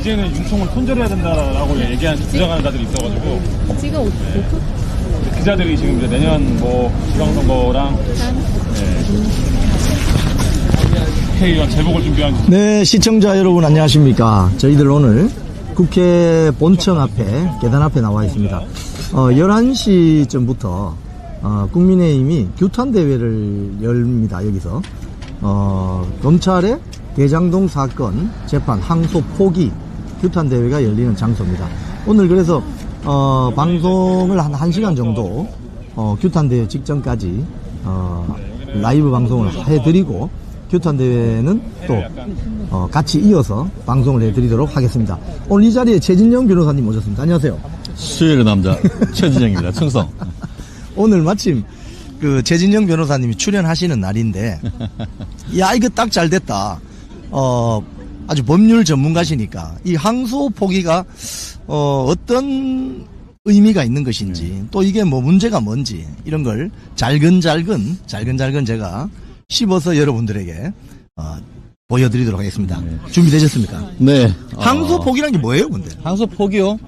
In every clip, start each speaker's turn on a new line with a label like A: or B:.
A: 이제는 윤총을 손절해야 된다라고 얘기하는 주장하는 자들이 있어가지고
B: 지금
A: 네. 기자들이 지금 이제 내년 뭐 지방선거랑 국회의원 재보궐 준비한.
C: 네, 시청자 여러분 안녕하십니까. 저희들 오늘 국회 본청 앞에 계단 앞에 나와 있습니다. 11시쯤부터 국민의힘이 규탄대회를 열립니다. 여기서 검찰의 대장동 사건 재판 항소 포기 규탄대회가 열리는 장소입니다. 오늘 그래서 방송을 한 1시간 정도 규탄대회 직전까지 라이브 방송을 해드리고 규탄대회는 또 같이 이어서 방송을 해드리도록 하겠습니다. 오늘 이 자리에 최진영 변호사님 오셨습니다. 안녕하세요.
D: 수요일의 남자 최진영입니다. 충성.
C: 오늘 마침 그 최진영 변호사님이 출연하시는 날인데 야 이거 딱 잘 됐다. 아주 법률 전문가시니까 이 항소 포기가 어떤 의미가 있는 것인지 또 이게 뭐 문제가 뭔지 이런 걸 잘근잘근 제가 씹어서 여러분들에게 보여드리도록 하겠습니다. 준비되셨습니까?
D: 네.
C: 항소 포기란 게 뭐예요, 근데?
D: 항소 포기요?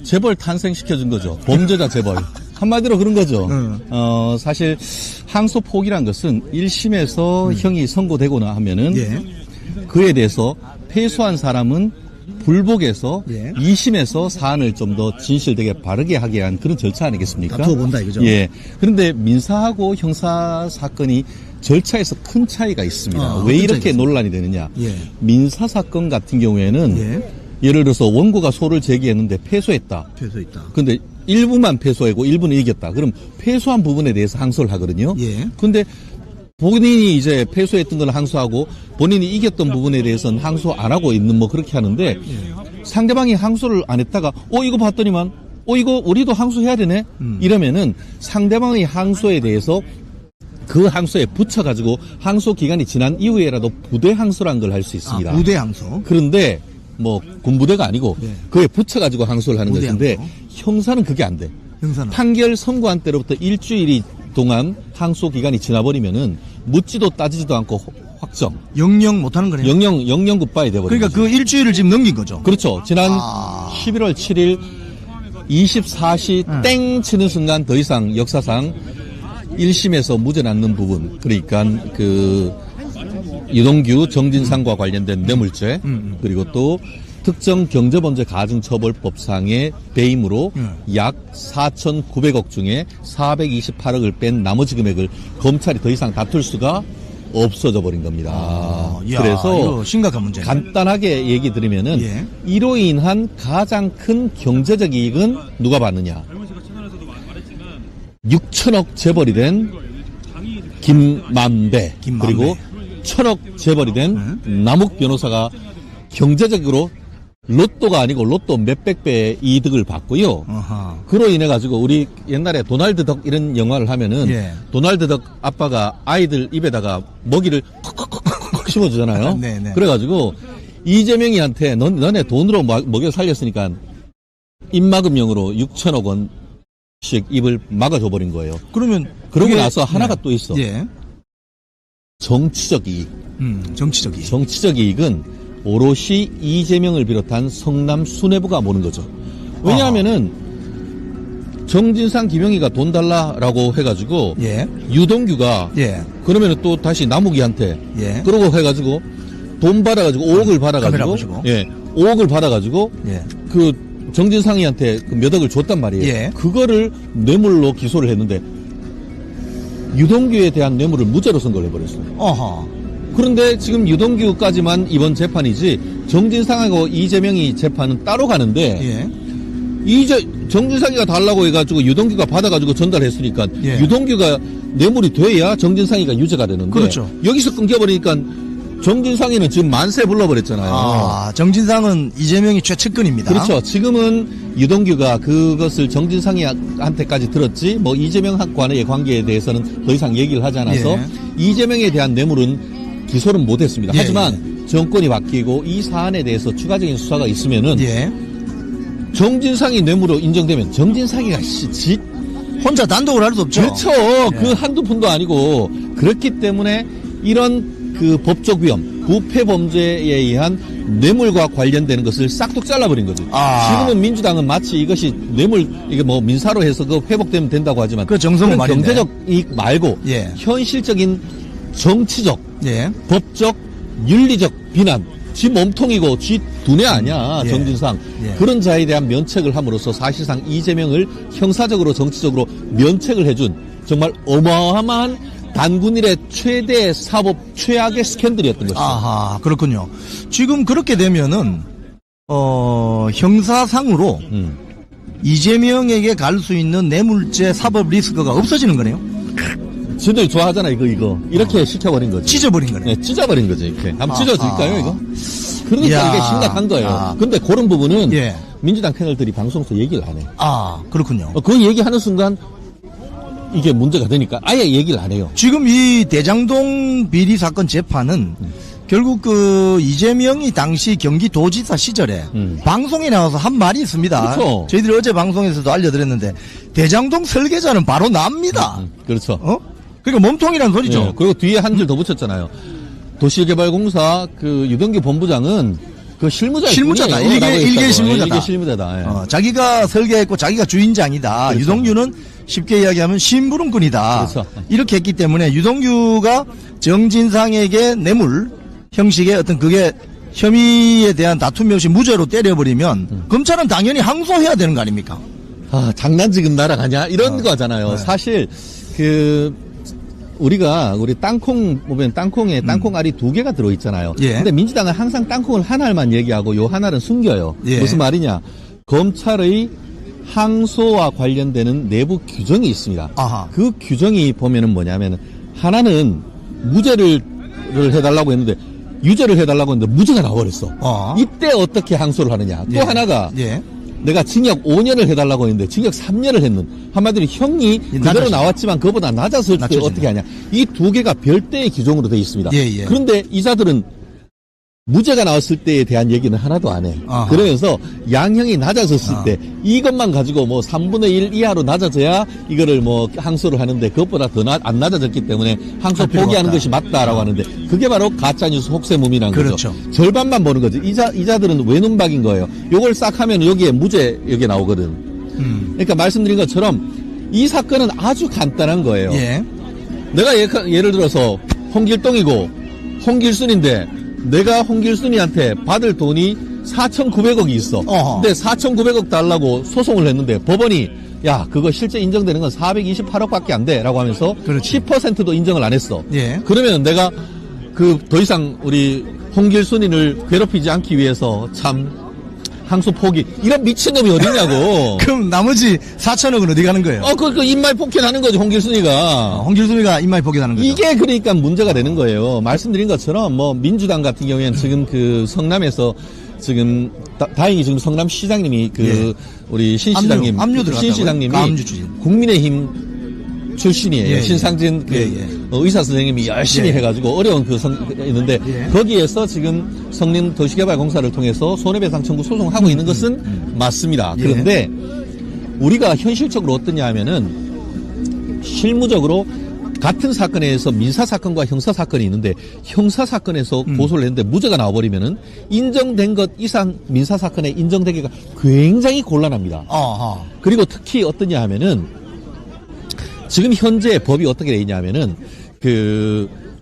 D: 재벌 탄생시켜준 거죠. 범죄자 재벌. 한마디로 그런 거죠. 사실 항소 포기란 것은 1심에서 형이 선고되거나 하면은 그에 대해서 패소한 사람은 불복해서 2심에서 사안을 좀 더 진실되게 바르게 하게 한 그런 절차 아니겠습니까?
C: 다투어 본다 이거죠.
D: 예. 그런데 민사하고 형사 사건이 절차에서 큰 차이가 있습니다. 왜 이렇게 논란이 되느냐? 민사 사건 같은 경우에는 예를 들어서 원고가 소를 제기했는데 패소했다. 근데 일부만 패소하고 일부는 이겼다. 그럼 패소한 부분에 대해서 항소를 하거든요. 근데 본인이 이제 패소했던 걸 항소하고 본인이 이겼던 부분에 대해서는 항소 안 하고 있는 뭐 그렇게 하는데 상대방이 항소를 안 했다가 이거 봤더니만 이거 우리도 항소해야 되네 이러면은 상대방의 항소에 대해서 그 항소에 붙여가지고 항소 기간이 지난 이후에라도 부대 항소란 걸 할 수 있습니다.
C: 부대 항소.
D: 그런데 뭐 군부대가 아니고 그에 붙여가지고 항소를 하는 것인데
C: 항소.
D: 형사는 그게 안 돼.
C: 형사는
D: 판결 선고한 때로부터 일주일이 동안 항소 기간이 지나버리면은 묻지도 따지지도 않고 확정.
C: 영영 못하는 거네요.
D: 영영 굿바이 돼버린
C: 그러니까
D: 거죠.
C: 그 일주일을 지금 넘긴 거죠.
D: 그렇죠. 지난 11월 7일 24시 땡 치는 순간 더 이상 역사상 1심에서 무죄 났는 부분, 그러니까 그 유동규 정진상과 관련된 뇌물죄, 그리고 또 특정 경제범죄 가중처벌법상의 배임으로 약 4,900억 중에 428억을 뺀 나머지 금액을 검찰이 더 이상 다툴 수가 없어져 버린 겁니다. 그래서
C: 이거 심각한 문제.
D: 간단하게 얘기 드리면은 이로 인한 가장 큰 경제적 이익은 누가 받느냐? 6천억 재벌이 된 김만배. 그리고 1,000억 재벌이 된 남욱 변호사가 경제적으로 로또가 아니고 로또 몇백 배의 이득을 받고요. 그로 인해 가지고 우리 옛날에 도날드 덕 이런 영화를 하면은 도날드 덕 아빠가 아이들 입에다가 먹이를 콕콕콕콕 심어주잖아요. 그래가지고 이재명이한테 너네 돈으로 먹여 살렸으니까 입막음용으로 6천억 원씩 입을 막아줘 버린 거예요. 그러고 나서 하나가 또 있어. 정치적 이익. 정치적 이익은 오롯이 이재명을 비롯한 성남 수뇌부가 모는 거죠. 왜냐하면은 정진상 김영희가 돈 달라라고 해가지고 유동규가 그러면은 또 다시 남욱이한테 그러고 해가지고 돈 받아가지고 5억을 받아가지고 5억을 받아가지고 그 정진상이한테 그 몇 억을 줬단 말이에요. 그거를 뇌물로 기소를 했는데 유동규에 대한 뇌물을 무죄로 선고를 해버렸어요. 그런데 지금 유동규까지만 이번 재판이지 정진상하고 이재명이 재판은 따로 가는데 정진상이가 달라고 해가지고 유동규가 받아가지고 전달했으니까 유동규가 뇌물이 돼야 정진상이가 유죄가 되는데 여기서 끊겨버리니까 정진상이는 지금 만세 불러버렸잖아요.
C: 정진상은 이재명이 최측근입니다.
D: 그렇죠. 지금은 유동규가 그것을 정진상이한테까지 들었지 뭐 이재명과의 관계에 대해서는 더 이상 얘기를 하지 않아서 이재명에 대한 뇌물은 기소는 못했습니다. 하지만 정권이 바뀌고 이 사안에 대해서 추가적인 수사가 있으면은 정진상이 뇌물로 인정되면 정진상이가
C: 혼자 단독을 할 수 없죠.
D: 그렇죠. 그 한두 푼도 아니고 그렇기 때문에 이런 그 법적 위험, 부패 범죄에 의한 뇌물과 관련되는 것을 싹둑 잘라버린 거죠. 지금은 민주당은 마치 이것이 뇌물, 이게 뭐 민사로 해서 그 회복되면 된다고 하지만.
C: 그 정성은 말인데.
D: 경제적 이익 말고.
C: 예.
D: 현실적인 정치적,
C: 예.
D: 법적, 윤리적 비난. 지 몸통이고 지 두뇌 아니야.
C: 예.
D: 정진상.
C: 예.
D: 그런 자에 대한 면책을 함으로써 사실상 이재명을 형사적으로 정치적으로 면책을 해준 정말 어마어마한 단군 일의 최대 사법 최악의 스캔들이었던 것이죠.
C: 아하, 그렇군요. 지금 그렇게 되면은 형사상으로 이재명에게 갈 수 있는 뇌물죄 사법 리스크가 없어지는 거네요.
D: 지들 좋아하잖아, 이거. 이렇게 시켜버린 거지.
C: 찢어버린 거네.
D: 네, 찢어버린 거지, 이렇게. 한번 찢어질까요, 이거? 그러니까
C: 이야.
D: 이게 심각한 거예요.
C: 아.
D: 근데 그런 부분은
C: 예.
D: 민주당 패널들이 방송에서 얘기를 안 해요.
C: 아, 그렇군요.
D: 그 얘기하는 순간 이게 문제가 되니까 아예 얘기를 안 해요.
C: 지금 이 대장동 비리 사건 재판은 결국 그 이재명이 당시 경기도지사 시절에 방송에 나와서 한 말이 있습니다.
D: 그렇죠.
C: 저희들이 어제 방송에서도 알려드렸는데 대장동 설계자는 바로 납니다.
D: 그렇죠.
C: 그러니까 몸통이란 소리죠.
D: 예, 그리고 뒤에 한 줄 더 붙였잖아요. 도시개발공사 그 유동규 본부장은 그 실무자다.
C: 일개 실무자다.
D: 일개 실무자다. 예.
C: 자기가 설계했고 자기가 주인장이다.
D: 그렇죠.
C: 유동규는 쉽게 이야기하면 심부름꾼이다.
D: 그렇죠.
C: 이렇게 했기 때문에 유동규가 정진상에게 뇌물 형식의 어떤 그게 혐의에 대한 다툼이 없이 무죄로 때려버리면 검찰은 당연히 항소해야 되는 거 아닙니까?
D: 아, 장난지금 날아가냐? 이런 거잖아요.
C: 네.
D: 사실 우리 땅콩 보면 땅콩에 땅콩 알이 2개가 들어있잖아요.
C: 예.
D: 근데 민주당은 항상 땅콩을 한 알만 얘기하고 요 한 알은 숨겨요.
C: 예.
D: 무슨 말이냐? 검찰의 항소와 관련되는 내부 규정이 있습니다.
C: 아하.
D: 그 규정이 보면은 뭐냐면은 하나는 무죄를 해달라고 했는데 유죄를 해달라고 했는데 무죄가 나와버렸어. 이때 어떻게 항소를 하느냐? 또
C: 예.
D: 하나가
C: 예.
D: 내가 징역 5년을 해달라고 했는데 징역 3년을 했는 한마디로 형이 그대로
C: 낮아지죠.
D: 나왔지만 그보다 낮았을 때
C: 낮춰진다.
D: 어떻게 하냐? 이 2개가 별도의 규정으로 되어 있습니다.
C: 예, 예.
D: 그런데 이자들은 무죄가 나왔을 때에 대한 얘기는 하나도 안 해.
C: 아하.
D: 그러면서 양형이 낮아졌을 때 이것만 가지고 뭐 3분의 1 이하로 낮아져야 이거를 뭐 항소를 하는데 그것보다 더 안 낮아졌기 때문에 항소
C: 할 필요가
D: 포기하는
C: 없다.
D: 것이 맞다라고 하는데 그게 바로 가짜뉴스 혹세무민한
C: 그렇죠.
D: 거죠. 절반만 보는 거죠. 이자들은 외눈박인 거예요. 요걸 싹 하면 여기에 무죄 여기 나오거든. 그러니까 말씀드린 것처럼 이 사건은 아주 간단한 거예요.
C: 예.
D: 내가 예를 들어서 홍길동이고 홍길순인데 내가 홍길순이한테 받을 돈이 4,900억이 있어.
C: 어허.
D: 근데 4,900억 달라고 소송을 했는데 법원이 야 그거 실제 인정되는 건 428억밖에 안 돼 라고 하면서
C: 그렇지.
D: 10%도 인정을 안 했어.
C: 예.
D: 그러면 내가 더 이상 우리 홍길순이를 괴롭히지 않기 위해서 참 항소 포기 이런 미친놈이 어딨냐고.
C: 그럼 나머지 4천억은 어디 가는 거예요?
D: 그 입말 폭행하는 거지 홍길순이가.
C: 홍길순이가 입마에 포기하는 거죠.
D: 이게 그러니까 문제가 되는 거예요. 말씀드린 것처럼 뭐 민주당 같은 경우에는 지금 그 성남에서 지금 다행히 지금 성남 시장님이
C: 예.
D: 우리 신 시장님
C: 압류 들어갔다고요?
D: 신 시장님이
C: 압류 추진.
D: 국민의힘 출신이에요.
C: 예,
D: 신상진 의사 선생님이 열심히
C: 예.
D: 해가지고 어려운 있는데
C: 예.
D: 거기에서 지금 성림 도시개발공사를 통해서 손해배상 청구 소송하고 있는 것은 맞습니다.
C: 예.
D: 그런데 우리가 현실적으로 어떠냐 하면은 실무적으로 같은 사건에서 민사사건과 형사사건이 있는데 형사사건에서 고소를 했는데 무죄가 나와버리면은 인정된 것 이상 민사사건에 인정되기가 굉장히 곤란합니다.
C: 어허.
D: 그리고 특히 어떠냐 하면은 지금 현재 법이 어떻게 되어 있냐 하면은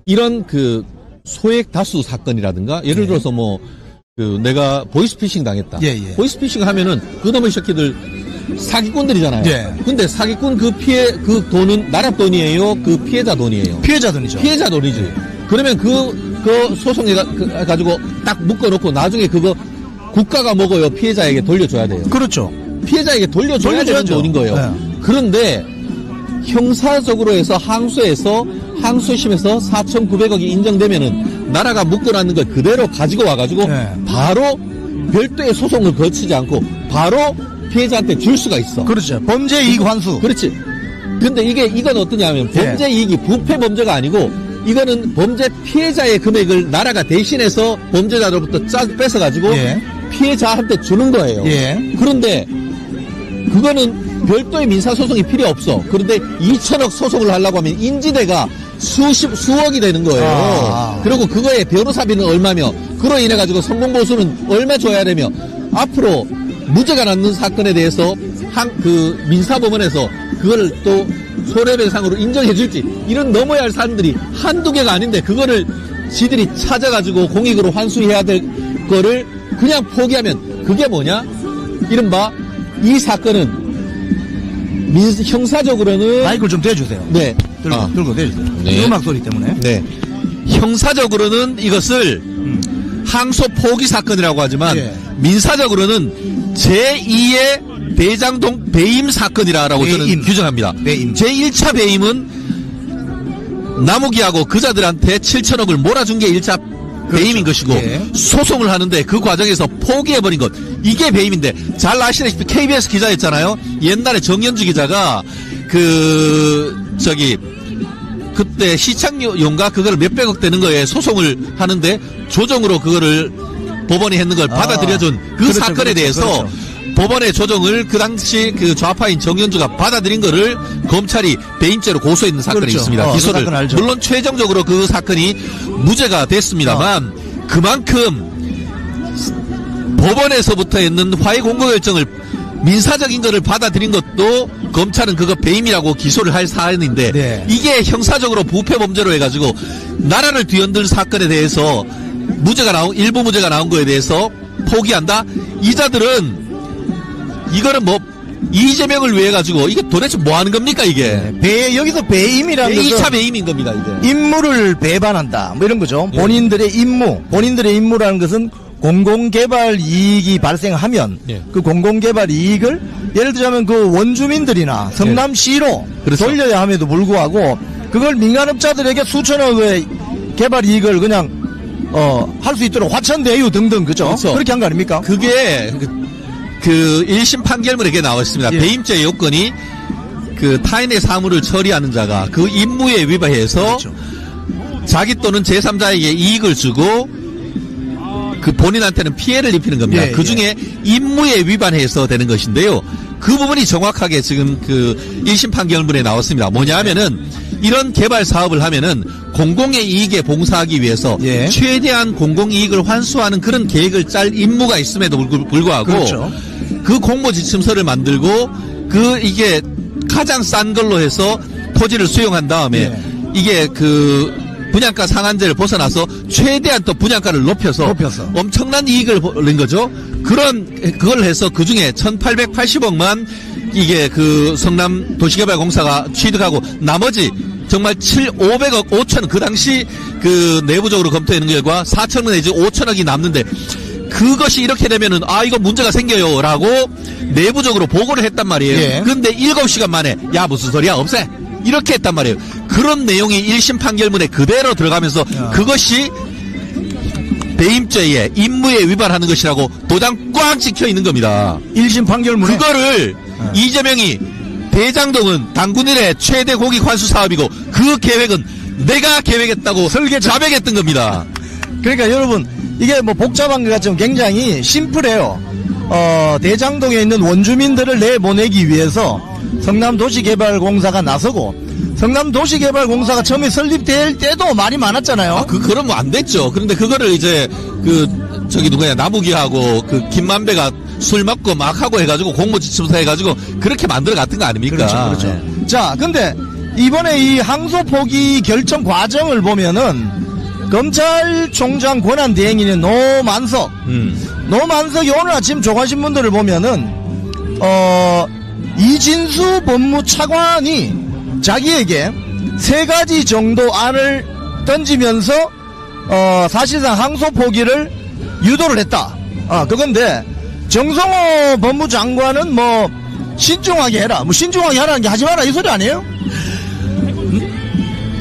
D: 이런 소액 다수 사건이라든가 예를 들어서 내가 보이스피싱 당했다.
C: 예, 예.
D: 보이스피싱 하면은 그놈의 새끼들 사기꾼들이잖아요.
C: 예.
D: 근데 사기꾼 그 돈은 나라 돈이에요? 그 피해자 돈이에요?
C: 피해자 돈이죠.
D: 피해자 돈이지. 그러면 그 소송에 가지고 딱 묶어놓고 나중에 그거 국가가 먹어요. 피해자에게 돌려줘야 돼요.
C: 그렇죠.
D: 피해자에게 돌려줘야 되는
C: 돌려줘야죠.
D: 돈인 거예요.
C: 네.
D: 그런데 형사적으로 해서 항소심에서 4,900억이 인정되면은 나라가 묶어놨는 걸 그대로 가지고 와가지고
C: 네.
D: 바로 별도의 소송을 거치지 않고 바로 피해자한테 줄 수가 있어.
C: 그렇죠. 범죄 이익 환수.
D: 그렇지. 근데 이건 어떠냐면 범죄
C: 예.
D: 이익이 부패 범죄가 아니고 이거는 범죄 피해자의 금액을 나라가 대신해서 범죄자로부터 뺏어가지고
C: 예.
D: 피해자한테 주는 거예요.
C: 예.
D: 그런데 그거는 별도의 민사소송이 필요 없어. 그런데 2천억 소송을 하려고 하면 인지대가 수억이 되는 거예요. 그리고 그거에 변호사비는 얼마며, 그로 인해가지고 성공보수는 얼마 줘야 되며, 앞으로 무죄가 남는 사건에 대해서 민사법원에서 그걸 또 손해배상으로 인정해줄지, 이런 넘어야 할 사람들이 한두 개가 아닌데, 그거를 지들이 찾아가지고 공익으로 환수해야 될 거를 그냥 포기하면, 그게 뭐냐? 이른바 이 사건은 형사적으로는
C: 마이크를 좀 대주세요.
D: 네.
C: 들고 대주세요.
D: 네.
C: 음악 소리 때문에.
D: 네. 형사적으로는 이것을 항소 포기 사건이라고 하지만
C: 예.
D: 민사적으로는 제2의 대장동 배임 사건이라고 저는 규정합니다.
C: 배임.
D: 제1차 배임은 나무기하고 그자들한테 7천억을 몰아준 게 1차 배임인 것이고,
C: 예.
D: 소송을 하는데 그 과정에서 포기해버린 것, 이게 배임인데, 잘 아시다시피 KBS 기자였잖아요. 옛날에 정연주 기자가 그때 시청료인가 그걸 몇백억 되는 거에 소송을 하는데 조정으로 그거를 법원이 했는 걸 받아들여준 그
C: 그렇죠,
D: 사건에 대해서
C: 그렇죠.
D: 법원의 조정을 그 당시 그 좌파인 정연주가 받아들인 거를 검찰이 배임죄로 고소했는 사건이
C: 그렇죠.
D: 있습니다.
C: 그
D: 기소를.
C: 사건 알죠.
D: 물론 최종적으로 그 사건이 무죄가 됐습니다만 그만큼 법원에서부터 있는 화해 공고 결정을 민사적인 거를 받아들인 것도 검찰은 그거 배임이라고 기소를 할 사안인데,
C: 네.
D: 이게 형사적으로 부패 범죄로 해가지고 나라를 뒤흔들 사건에 대해서 일부 무죄가 나온 거에 대해서 포기한다? 이자들은 이거는 뭐 이재명을 위해 가지고 이게 도대체 뭐 하는 겁니까 이게?
C: 여기서 배임이라는 것은
D: 2차 배임인 겁니다 이게.
C: 임무를 배반한다. 뭐 이런 거죠. 본인들의 임무라는 것은 공공개발 이익이 발생하면
D: 예.
C: 그 공공개발 이익을 예를 들자면 그 원주민들이나 성남시로
D: 그렇죠.
C: 돌려야 함에도 불구하고 그걸 민간업자들에게 수천억의 개발 이익을 그냥 할 수 있도록 화천대유 등등 그죠?
D: 그렇죠.
C: 그렇게 한 거 아닙니까?
D: 그게 그 1심 판결문에 이게 나와 있습니다.
C: 예.
D: 배임죄 요건이 그 타인의 사물을 처리하는 자가 그 임무에 위반해서
C: 그렇죠.
D: 자기 또는 제3자에게 이익을 주고 그 본인한테는 피해를 입히는 겁니다.
C: 예,
D: 그 중에 임무에 위반해서 되는 것인데요. 그 부분이 정확하게 지금 그 1심 판결문에 나왔습니다. 뭐냐 하면은 이런 개발 사업을 하면은 공공의 이익에 봉사하기 위해서
C: 예.
D: 최대한 공공이익을 환수하는 그런 계획을 짤 임무가 있음에도 불구하고
C: 그렇죠.
D: 그 공모지침서를 만들고 이게 가장 싼 걸로 해서 토지를 수용한 다음에
C: 예.
D: 이게 그 분양가 상한제를 벗어나서 최대한 또 분양가를 높여서 엄청난 이익을 낸 거죠. 그걸 해서 그 중에 1,880억만 이게 그 성남 도시개발공사가 취득하고 나머지 정말 500억 5천 그 당시 그 내부적으로 검토하는 결과 4천억 내지 5천억이 남는데 그것이 이렇게 되면은 이거 문제가 생겨요라고 내부적으로 보고를 했단 말이에요.
C: 예.
D: 근데 7시간 만에 야 무슨 소리야 없애 이렇게 했단 말이에요. 그런 내용이 1심 판결문에 그대로 들어가면서 그것이 배임죄에 임무에 위반하는 것이라고 도장 꽉 찍혀 있는 겁니다.
C: 1심 판결문에
D: 그거를 이재명이 대장동은 당군일의 최대 고객 환수 사업이고 그 계획은 내가 계획했다고 자백했던 겁니다.
C: 그러니까 여러분 이게 뭐 복잡한 것 같지만 굉장히 심플해요. 대장동에 있는 원주민들을 내보내기 위해서 성남도시개발공사가 나서고 성남도시개발공사가 처음에 설립될 때도 말이 많았잖아요.
D: 그럼 뭐 안 됐죠. 그런데 그거를 이제 나무기하고 김만배가 술 먹고 막 하고 해가지고 공모지침서 해가지고 그렇게 만들어 갔던 거 아닙니까?
C: 그렇죠.
D: 네.
C: 자, 근데 이번에 이 항소 포기 결정 과정을 보면은 검찰총장 권한대행인인 노만석이 오늘 아침 조간신문들을 보면은 이진수 법무차관이 자기에게 3가지 정도 안을 던지면서 사실상 항소 포기를 유도를 했다. 그건데 정성호 법무장관은 뭐 신중하게 해라. 뭐 신중하게 하라는 게 하지 마라 이 소리 아니에요?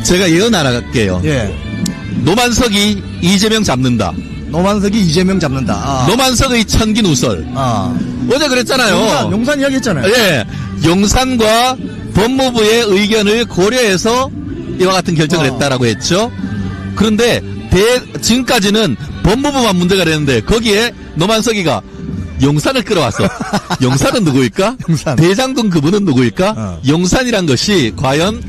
D: 제가 예언 하나 할게요.
C: 예.
D: 노만석이 이재명 잡는다.
C: 노만석이 이재명 잡는다.
D: 노만석의 천기누설. 어제 그랬잖아요.
C: 용산 이야기 했잖아요.
D: 예. 용산과 법무부의 의견을 고려해서 이와 같은 결정을 했다라고 했죠. 그런데 지금까지는 법무부만 문제가 됐는데 거기에 노만석이가 용산을 끌어왔어. 용산은 누구일까?
C: 용산.
D: 대장동 그분은 누구일까? 용산이란 것이 과연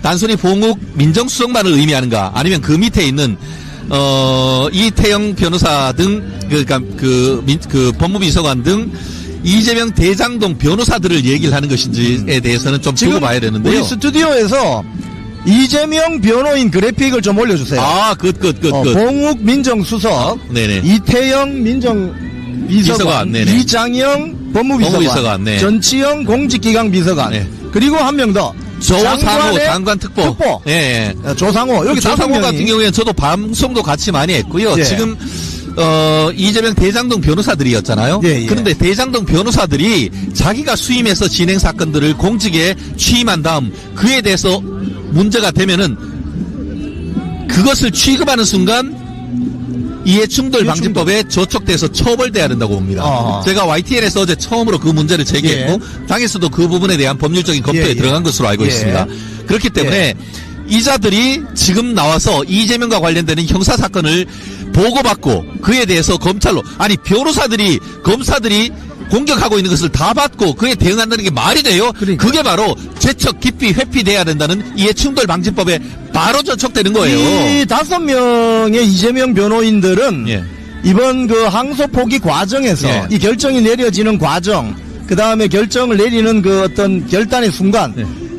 D: 단순히 봉욱 민정수석만을 의미하는가? 아니면 그 밑에 있는 이태영 변호사 등 그러니까 그 법무비서관 등 이재명 대장동 변호사들을 얘기를 하는 것인지에 대해서는 좀 두고 봐야 되는데요.
C: 우리 스튜디오에서 이재명 변호인 그래픽을 좀 올려주세요.
D: 아,
C: 봉욱 민정수석,
D: 네네.
C: 이태영 민정비서관,
D: 비서관, 네네.
C: 이장영 법무비서관,
D: 네.
C: 전치영 공직기강 비서관,
D: 네.
C: 그리고 한 명 더.
D: 조상호 장관 특보.
C: 예. 조상호. 여기
D: 조상호
C: 명이.
D: 같은 경우에는 저도 방송도 같이 많이 했고요.
C: 예.
D: 지금 이재명 대장동 변호사들이었잖아요.
C: 예.
D: 그런데 대장동 변호사들이 자기가 수임해서 진행 사건들을 공직에 취임한 다음 그에 대해서 문제가 되면은 그것을 취급하는 순간 이해충돌방지법에 저촉돼서 처벌돼야 된다고 봅니다. 제가 YTN에서 어제 처음으로 그 문제를 제기했고 당에서도 그 부분에 대한 법률적인 검토에 들어간 것으로 알고 있습니다. 그렇기 때문에 이자들이 지금 나와서 이재명과 관련되는 형사사건을 보고받고 그에 대해서 검찰로 아니 변호사들이 검사들이 공격하고 있는 것을 다 받고 그에 대응한다는 게 말이 돼요?
C: 그러니까.
D: 그게 바로 죄척 깊이 회피돼야 된다는 이해충돌방지법에 바로 저촉되는 거예요.
C: 이 5명의 이재명 변호인들은 이번 그 항소 포기 과정에서 이 결정이 내려지는 과정, 그 다음에 결정을 내리는 그 어떤 결단의 순간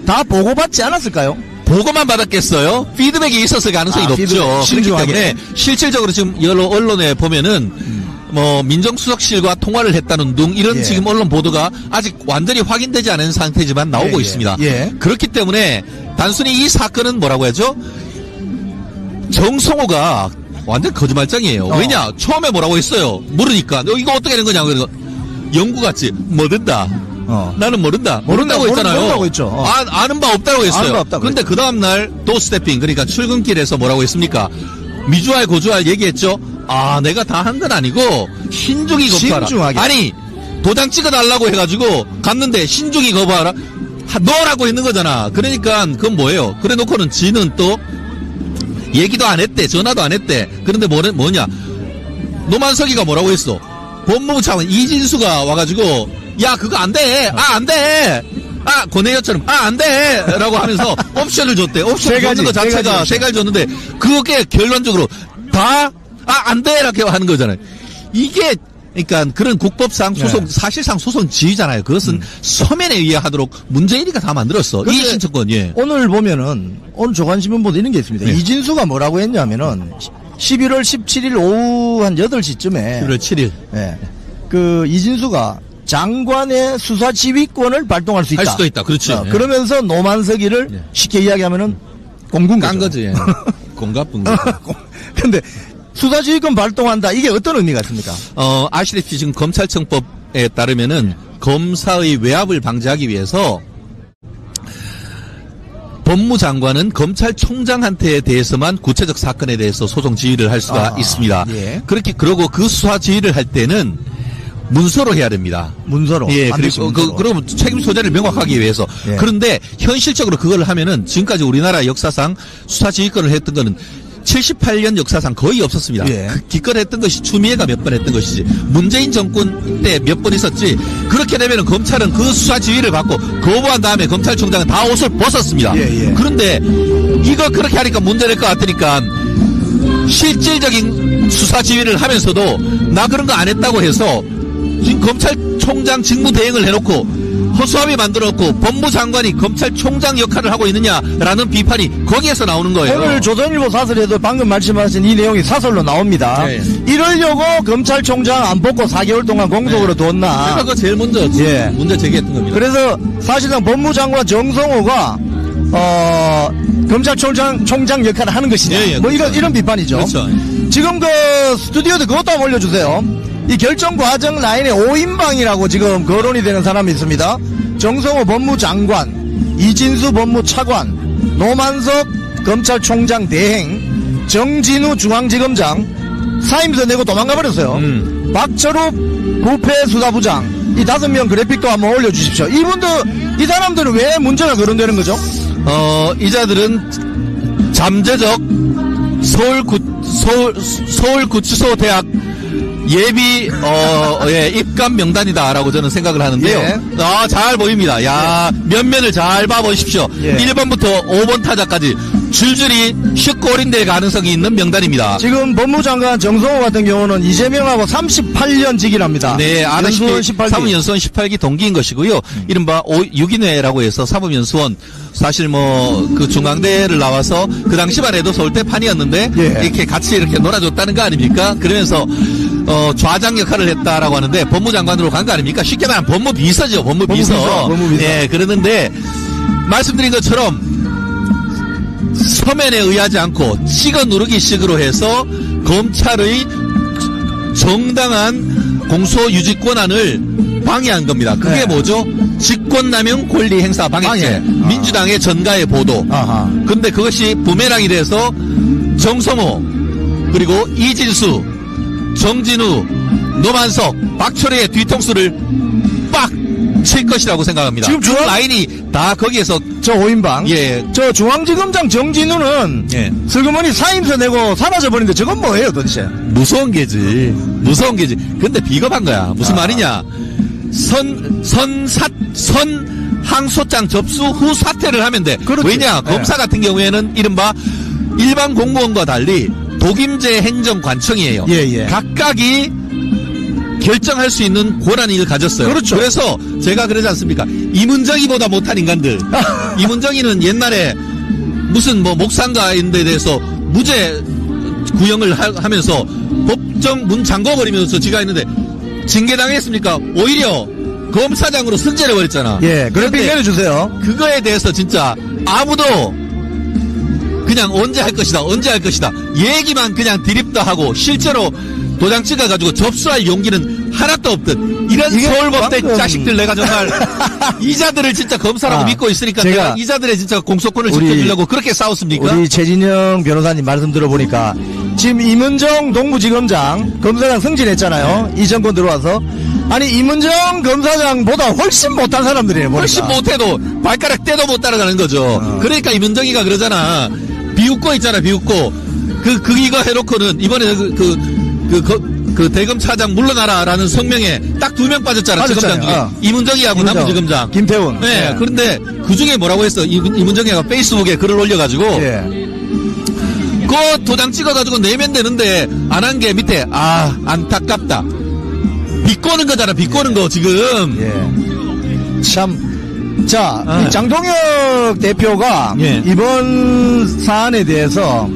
C: 다 보고받지 않았을까요?
D: 보고만 받았겠어요? 피드백이 있었을 가능성이 높죠. 그렇기 때문에 실질적으로 지금 여러 언론에 보면은 뭐 민정수석실과 통화를 했다는 등 이런 지금 언론 보도가 아직 완전히 확인되지 않은 상태지만 나오고 있습니다. 그렇기 때문에 단순히 이 사건은 뭐라고 하죠? 정성호가 완전 거짓말장이에요. 왜냐? 처음에 뭐라고 했어요? 물으니까 이거 어떻게 된 거냐고 그래서 영구같이 모른다. 나는 모른다고 했잖아요.
C: 모른다고 했죠.
D: 아는 바 없다고 했어요. 그런데 그 다음날 도스태핑 그러니까 출근길에서 뭐라고 했습니까? 미주알 고주알 얘기했죠. 아 내가 다 한 건 아니고 신중히 검토하라.
C: 신중하게.
D: 아니 도장 찍어달라고 해가지고 갔는데 신중히 거부하라. 넣으라고 했는 거잖아. 그러니까 그건 뭐예요? 그래 놓고는 지는 또 얘기도 안 했대. 전화도 안 했대. 그런데 뭐냐? 노만석이가 뭐라고 했어? 법무부 차관 이진수가 와가지고 야 그거 안 돼. 안 돼. 권혜여처럼 안 돼. 라고 하면서 옵션을 줬대. 옵션 줬는 것 자체가 세 가지 줬는데 그게 결론적으로 다 안 돼. 이렇게 하는 거잖아요. 이게 그러니까 그런 국법상 소송 사실상 소송 지휘잖아요. 그것은 서면에 의하도록 문재인이가 다 만들었어. 이 신청권.
C: 오늘 보면은 오늘 조간신문 보도 이런 게 있습니다. 이진수가 뭐라고 했냐면은 11월 17일 오후 한 8시쯤에
D: 11월 7일.
C: 그 이진수가 장관의 수사 지휘권을 발동할 수 있다.
D: 할 수도 있다. 그렇죠.
C: 그러면서 노만석이를 쉽게 이야기하면은 공군
D: 깐 거지. 공갑분 거.
C: 근데 수사 지휘권 발동한다. 이게 어떤 의미가 있습니까?
D: 아시다시피 지금 검찰청법에 따르면은 검사의 외압을 방지하기 위해서 법무장관은 검찰총장한테 대해서만 구체적 사건에 대해서 소송 지휘를 할 수가 있습니다. 그러고 그 수사 지휘를 할 때는 문서로 해야 됩니다.
C: 문서로.
D: 그리고 책임 소재를 명확하기 위해서. 그런데 현실적으로 그걸 하면은 지금까지 우리나라 역사상 수사 지휘권을 했던 거는 78년 역사상 거의 없었습니다. 기껏했던 것이 추미애가 몇 번 했던 것이지 문재인 정권 때 몇 번 있었지. 그렇게 되면 검찰은 그 수사 지휘를 받고 거부한 다음에 검찰총장은 다 옷을 벗었습니다. 그런데 이거 그렇게 하니까 문제될 것 같으니까 실질적인 수사 지휘를 하면서도 나 그런 거 안 했다고 해서 지금 검찰총장 직무 대행을 해놓고 허수아비 만들었고 법무장관이 검찰총장 역할을 하고 있느냐라는 비판이 거기에서 나오는 거예요.
C: 오늘 조선일보 사설에도 방금 말씀하신 이 내용이 사설로 나옵니다. 이러려고 검찰총장 안 뽑고 4개월 동안 공석으로 뒀나.
D: 그래서 그거 제일 먼저 문제 제기했던 겁니다.
C: 그래서 사실상 법무장관 정성호가 검찰총장 역할을 하는 것이냐. 뭐 이런 비판이죠.
D: 그렇죠.
C: 지금 그 스튜디오도 그것도 한번 올려주세요. 이 결정 과정 라인에 5인방이라고 지금 거론이 되는 사람이 있습니다. 정성호 법무장관, 이진수 법무차관, 노만석 검찰총장 대행, 정진우 중앙지검장 사임서 내고 도망가 버렸어요. 박철욱 부패수사부장. 이 5명 그래픽도 한번 올려주십시오. 이 사람들은 왜 문제가 거론되는 거죠?
D: 이자들은 잠재적 서울구치소 대학 예비 입감 명단이다라고 저는 생각을 하는데요.
C: 예.
D: 잘 보입니다. 야, 면면을 잘 봐보십시오.
C: 예.
D: 1번부터 5번 타자까지 줄줄이 슛골인될 가능성이 있는 명단입니다.
C: 지금 법무장관 정성호 같은 경우는 이재명하고 38년 직이랍니다.
D: 네, 아다시피
C: 연수원 18기.
D: 사법연수원 18기 동기인 것이고요. 이른바 6인회라고 해서 사법연수원 사실 그 중앙대를 나와서 그 당시만 해도 서울대판이었는데
C: 예.
D: 이렇게 같이 이렇게 놀아줬다는 거 아닙니까? 그러면서 좌장 역할을 했다라고 하는데 법무장관으로 간 거 아닙니까? 쉽게 말하면 법무비서죠. 법무비서.
C: 법무비서.
D: 예, 그러는데 말씀드린 것처럼 서면에 의하지 않고 찍어 누르기식으로 해서 검찰의 정당한 공소유지권한을 방해한 겁니다. 그게
C: 네.
D: 뭐죠? 직권남용 권리행사 방해죄.
C: 방해.
D: 민주당의 전가의 보도.
C: 아하.
D: 근데 그것이 부메랑이 돼서 정성호, 그리고 이진수, 정진우, 노만석, 박철희의 뒤통수를 빡 칠 것이라고 생각합니다.
C: 지금
D: 그 라인이 다 거기에서
C: 저 5인방.
D: 예.
C: 저 중앙지검장 정진우는
D: 예.
C: 슬그머니 사임서 내고 사라져버리는데 저건 뭐예요 도대체?
D: 무서운 게지. 무서운 게지. 근데 비겁한 거야. 무슨 말이냐. 항소장 접수 후 사퇴를 하면 돼.
C: 그렇지.
D: 왜냐.
C: 네.
D: 검사 같은 경우에는 이른바 일반 공무원과 달리 독임제 행정관청이에요.
C: 예, 예.
D: 각각이 결정할 수 있는 권한을 가졌어요.
C: 그렇죠.
D: 그래서 제가 그러지 않습니까? 이문정이보다 못한 인간들. 이문정이는 옛날에 무슨 목상가인데 대해서 무죄 구형을 하면서 법정 문 잠궈버리면서 지가 있는데 징계당했습니까? 오히려 검사장으로 승진해 버렸잖아.
C: 예, 그래픽 내려주세요.
D: 그거에 대해서 진짜 아무도 그냥 언제 할 것이다 얘기만 그냥 드립다 하고 실제로 도장 찍어가지고 접수할 용기는 하나도 없듯 이런
C: 이게
D: 서울법대
C: 방금-
D: 자식들 내가 정말 이자들을 진짜 검사라고 믿고 있으니까 내가 이자들의 진짜 공소권을 지켜주려고 그렇게 싸웠습니까?
C: 우리 최진영 변호사님 말씀 들어보니까 지금 이문정 동부지검장 검사장 승진했잖아요. 이 정권 들어와서. 아니 이문정 검사장보다 훨씬 못한 사람들이에요. 보니까.
D: 훨씬 못해도 발가락 떼도 못 따라가는 거죠. 그러니까 이문정이가 그러잖아. 비웃고 있잖아, 비웃고. 이거 해놓고는 이번에 그 대검 차장 물러나라라는 성명에 딱 2명 빠졌잖아. 지검장 중에. 이문정이하고 남부지검장.
C: 김태훈.
D: 네. 그런데 그 중에 뭐라고 했어? 이문정이가 페이스북에 글을 올려가지고.
C: 예.
D: 그 도장 찍어가지고 내면 되는데 안 한 게 밑에 안타깝다. 비꼬는 거잖아. 비꼬는 거 지금.
C: 예. 참. 자, 이 장동혁 대표가
D: 예.
C: 이번 사안에 대해서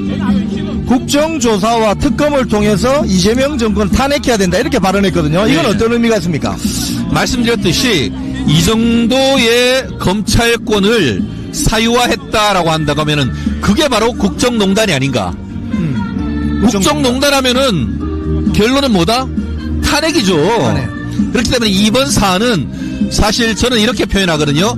C: 국정조사와 특검을 통해서 이재명 정권 탄핵해야 된다 이렇게 발언했거든요. 이건
D: 예.
C: 어떤 의미가 있습니까?
D: 말씀드렸듯이 이 정도의 검찰권을 사유화했다라고 한다고 하면은 그게 바로 국정농단이 아닌가. 국정농단 하면은 결론은 뭐다? 탄핵이죠.
C: 탄핵.
D: 그렇기 때문에 이번 사안은 사실 저는 이렇게 표현하거든요.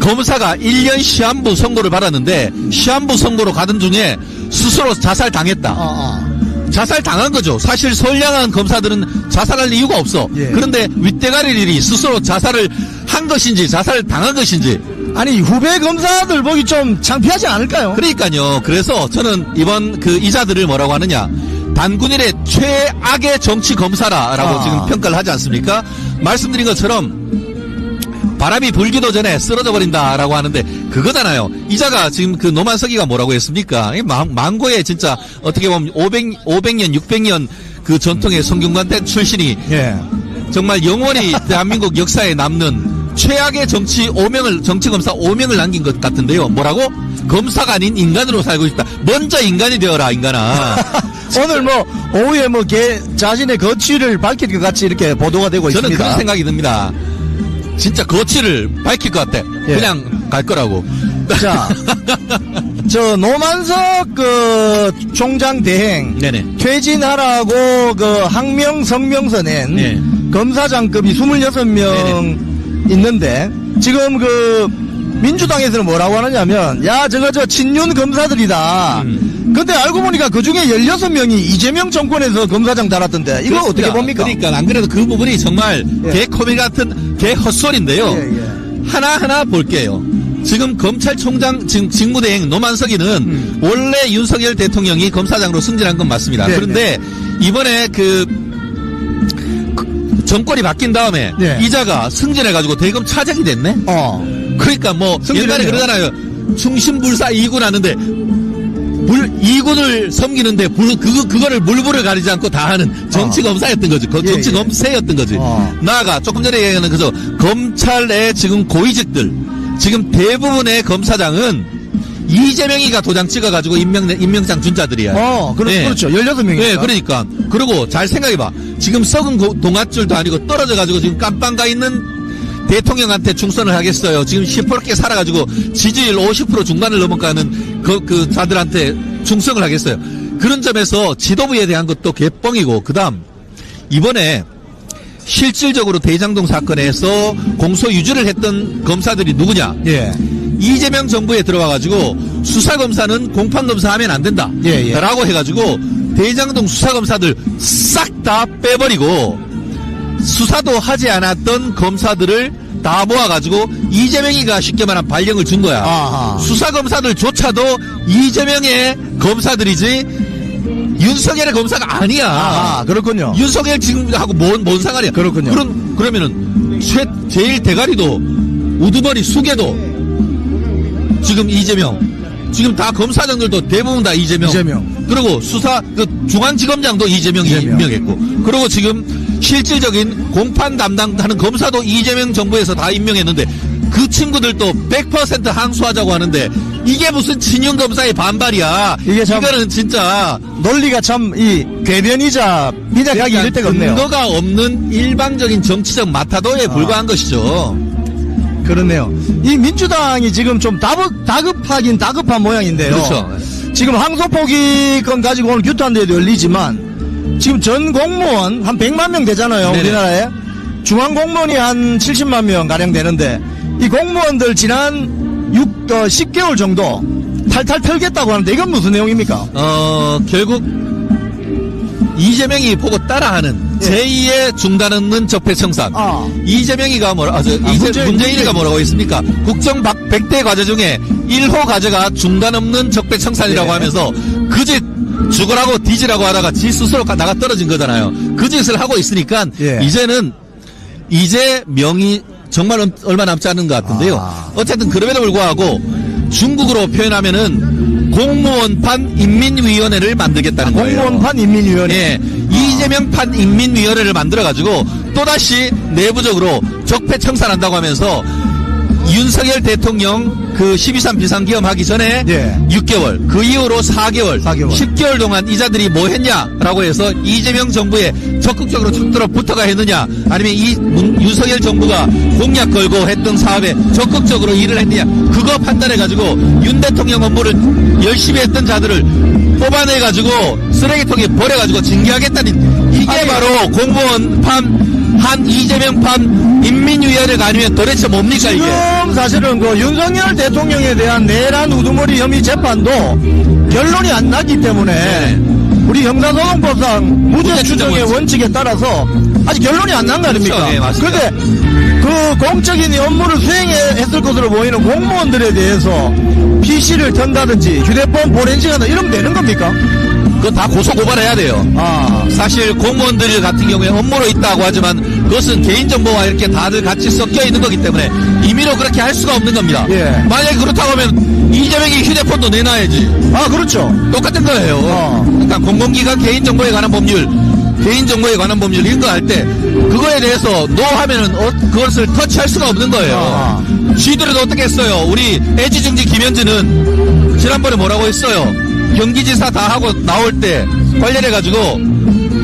D: 검사가 1년 시한부 선고를 받았는데 시한부 선고로 가던 중에 스스로 자살 당했다. 자살 당한 거죠. 사실 선량한 검사들은 자살할 이유가 없어.
C: 예.
D: 그런데 윗대가리들이 스스로 자살을 한 것인지 자살을 당한 것인지.
C: 아니 후배 검사들 보기 좀 창피하지 않을까요?
D: 그러니까요. 그래서 저는 이번 이자들을 뭐라고 하느냐. 단군일의 최악의 정치 검사라라고 지금 평가를 하지 않습니까? 말씀드린 것처럼 바람이 불기도 전에 쓰러져 버린다라고 하는데 그거잖아요. 이자가 지금 노만석이가 뭐라고 했습니까? 망고에 진짜 어떻게 보면 500년, 600년 그 전통의 성균관대 출신이
C: 예.
D: 정말 영원히 대한민국 역사에 남는 최악의 정치 검사 5명을 남긴 것 같은데요. 뭐라고? 검사가 아닌 인간으로 살고 있다. 먼저 인간이 되어라, 인간아.
C: 오늘 오후에 자신의 거취를 밝힐 것 같이 이렇게 보도가 되고
D: 저는
C: 있습니다.
D: 그런 생각이 듭니다. 진짜 거취를 밝힐 것 같아.
C: 예.
D: 그냥 갈 거라고.
C: 자, 노만석 총장 대행
D: 네네.
C: 퇴진하라고 항명 성명서 낸
D: 네.
C: 검사장급이 26명 있는데 지금 민주당에서는 뭐라고 하느냐면 저거 친윤 검사들이다. 근데 알고 보니까 그 중에 16명이 이재명 정권에서 검사장 달았던데 이거
D: 그렇습니다.
C: 어떻게 봅니까?
D: 그러니까 안 그래도 그 부분이 정말 개코미 같은 개헛소리인데요.
C: 예.
D: 하나하나 볼게요. 지금 검찰총장 직무대행 노만석이는 원래 윤석열 대통령이 검사장으로 승진한 건 맞습니다.
C: 네,
D: 그런데 이번에 정권이 바뀐 다음에
C: 네.
D: 이자가 승진해가지고 대검 차장이 됐네. 그러니까 뭐 옛날에
C: 승진했네요.
D: 그러잖아요. 충신불사 2군 하는데 2군을 섬기는데 그거를 물불을 가리지 않고 다 하는 정치검사였던 거지.
C: 예,
D: 정치검사였던 거지. 나아가 조금 전에 얘기하는 그저 검찰의 지금 고위직들 지금 대부분의 검사장은 이재명이가 도장 찍어가지고 임명장 준 자들이야.
C: 그렇죠. 16명이니까.
D: 네, 그러니까. 그리고 잘 생각해봐. 지금 썩은 동아줄도 아니고 떨어져가지고 지금 깜빵가 있는 대통령한테 충선을 하겠어요. 지금 시퍼렇게 살아가지고 지지율 50% 중반을 넘어가는 그 자들한테 충성을 하겠어요. 그런 점에서 지도부에 대한 것도 개뻥이고, 그 다음, 이번에 실질적으로 대장동 사건에서 공소 유지를 했던 검사들이 누구냐?
C: 예.
D: 이재명 정부에 들어와가지고 수사검사는 공판검사 하면 안 된다.
C: 예.
D: 라고 해가지고 대장동 수사검사들 싹 다 빼버리고 수사도 하지 않았던 검사들을 다 모아가지고 이재명이가 쉽게 말하면 발령을 준 거야.
C: 아하.
D: 수사검사들조차도 이재명의 검사들이지 윤석열의 검사가 아니야.
C: 그렇군요.
D: 윤석열 지금하고 뭔 상관이야.
C: 그렇군요.
D: 그러면은 제일 대가리도 우두머리 수계도 지금 이재명. 지금 다 검사장들도 대부분 다 이재명. 그리고 중앙지검장도 이재명이 임명했고. 그리고 지금 실질적인 공판 담당하는 검사도 이재명 정부에서 다 임명했는데 그 친구들도 100% 항소하자고 하는데 이게 무슨 친윤검사의 반발이야. 이거는 진짜
C: 논리가 참 궤변이자 미작하기 이를 데가 없네요.
D: 근거가 없는 일방적인 정치적 마타도에 불과한 것이죠.
C: 그렇네요. 이 민주당이 지금 좀 다급하긴 다급한 모양인데요.
D: 그렇죠.
C: 지금 항소포기 건 가지고 오늘 규탄대회도 열리지만 지금 전 공무원 한 100만 명 되잖아요.
D: 네네.
C: 우리나라에. 중앙 공무원이 한 70만 명 가량 되는데 이 공무원들 지난 10개월 정도 탈탈 털겠다고 하는데 이건 무슨 내용입니까?
D: 결국 이재명이 보고 따라하는 제2의 중단 없는 적폐청산. 이재명이가 문재인이가 뭐라고 했습니까? 국정 100대 과제 중에 1호 과제가 중단 없는 적폐청산이라고 하면서 그 짓 죽으라고 뒤지라고 하다가 지 스스로 나가 떨어진 거잖아요. 그 짓을 하고 있으니까 이제 명이 정말 얼마 남지 않은 것 같은데요. 어쨌든 그럼에도 불구하고 중국으로 표현하면은 공무원판 인민위원회를 만들겠다는 거예요.
C: 공무원판 인민위원회.
D: 예, 이재명판 인민위원회를 만들어가지고 또다시 내부적으로 적폐청산한다고 하면서 윤석열 대통령 그 12.3 비상기염 하기 전에 6개월, 그 이후로 4개월, 10개월 동안 이자들이 뭐 했냐라고 해서 이재명 정부에 적극적으로 붙어가 했느냐, 아니면 윤석열 정부가 공약 걸고 했던 사업에 적극적으로 일을 했느냐, 그거 판단해가지고 윤 대통령 업무를 열심히 했던 자들을 뽑아내가지고 쓰레기통에 버려가지고 징계하겠다는 이게 바로 공무원판 한 이재명판 인민위원회가 아니면 도대체 뭡니까 이게?
C: 지금 사실은 그 윤석열 대통령에 대한 내란 우두머리 혐의 재판도 결론이 안 났기 때문에 우리 형사소송법상 무죄 추정의 원칙에 따라서 아직 결론이 안 난 거 아닙니까?
D: 그렇죠. 네,
C: 그런데 그 공적인 업무를 수행했을 것으로 보이는 공무원들에 대해서 PC를 턴다든지 휴대폰 포렌식한다 이러면 되는 겁니까?
D: 그거 다 고소고발해야 돼요. 사실 공무원들 같은 경우에 업무로 있다고 하지만 그것은 개인정보와 이렇게 다들 같이 섞여 있는 거기 때문에 임의로 그렇게 할 수가 없는 겁니다. 만약에 그렇다고 하면 이재명이 휴대폰도 내놔야지.
C: 그렇죠.
D: 똑같은 거예요. 그러니까 공공기관 개인정보에 관한 법률, 개인정보에 관한 법률 이런 거 할 때 그거에 대해서 노 하면은 그것을 터치할 수가 없는 거예요. 쥐들은 어떻게 했어요? 우리 애지중지 김현진은 지난번에 뭐라고 했어요? 경기지사 다 하고 나올 때 관련해가지고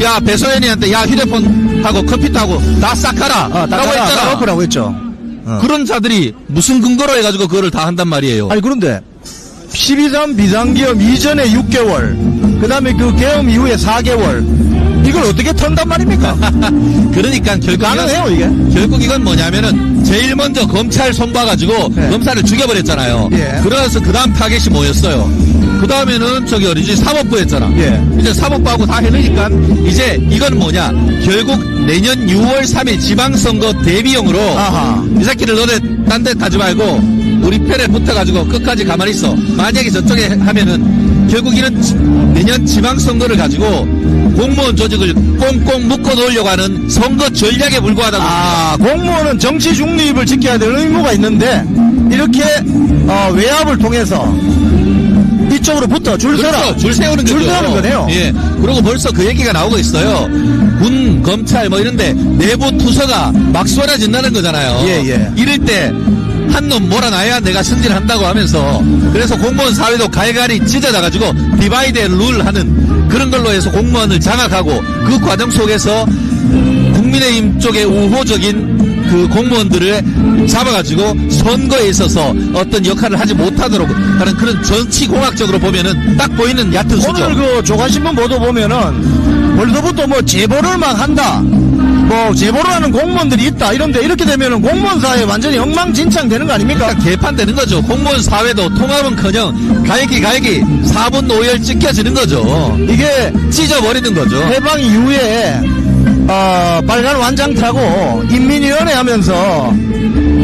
D: 야 배소연이한테 야 휴대폰하고 컴퓨터하고 다 싹 하라 라고 했잖아.
C: 라고 했죠.
D: 그런 자들이 무슨 근거로 해가지고 그거를 다 한단 말이에요.
C: 아니 그런데 12.3 비상기업 이전에 6개월 그 다음에 그 계엄 이후에 4개월 이걸 어떻게 턴단 말입니까?
D: 그러니까 결국
C: 가능해요 이게?
D: 결국 이건 뭐냐면은 제일 먼저 검찰 손봐가지고 검사를 죽여버렸잖아요. 그래서 그 다음 타겟이 뭐였어요? 그 다음에는 사법부 했잖아. 이제 사법부하고 다 해놓으니까 이제 이건 뭐냐? 결국 내년 6월 3일 지방선거 대비용으로 이 새끼를 너네 딴 데 가지 말고 우리 편에 붙어가지고 끝까지 가만히 있어. 만약에 저쪽에 하면은 결국 이런 내년 지방선거를 가지고 공무원 조직을 꽁꽁 묶어 놓으려고 하는 선거 전략에 불과하다고.
C: 공무원은 정치 중립을 지켜야 될 의무가 있는데 이렇게 외압을 통해서 이쪽으로 붙어 줄 서라.
D: 그렇죠. 줄 세우는 거죠.
C: 줄 세우는 거네요.
D: 예. 그리고 벌써 그 얘기가 나오고 있어요. 군, 검찰 뭐 이런데 내부 투서가 막 쏟아진다는 거잖아요.
C: 예.
D: 이럴 때 한 놈 몰아놔야 내가 승진한다고 하면서 그래서 공무원 사회도 갈갈이 찢어져가지고 디바이드 앤 룰 하는 그런 걸로 해서 공무원을 장악하고 그 과정 속에서 국민의힘 쪽의 우호적인 그 공무원들을 잡아가지고 선거에 있어서 어떤 역할을 하지 못하도록 하는 그런 정치공학적으로 보면은 딱 보이는 얕은 수죠.
C: 오늘 그 조간신문 보도 보면은 벌써부터 뭐 제보를 막 한다. 뭐 제보를 하는 공무원들이 있다. 이런데 이렇게 되면은 공무원 사회 완전히 엉망진창 되는 거 아닙니까?
D: 그러니까 개판되는 거죠. 공무원 사회도 통합은커녕 갈기 4분 노열 찢겨지는 거죠.
C: 이게
D: 찢어버리는 거죠.
C: 해방 이후에 빨간 완장 타고 인민위원회 하면서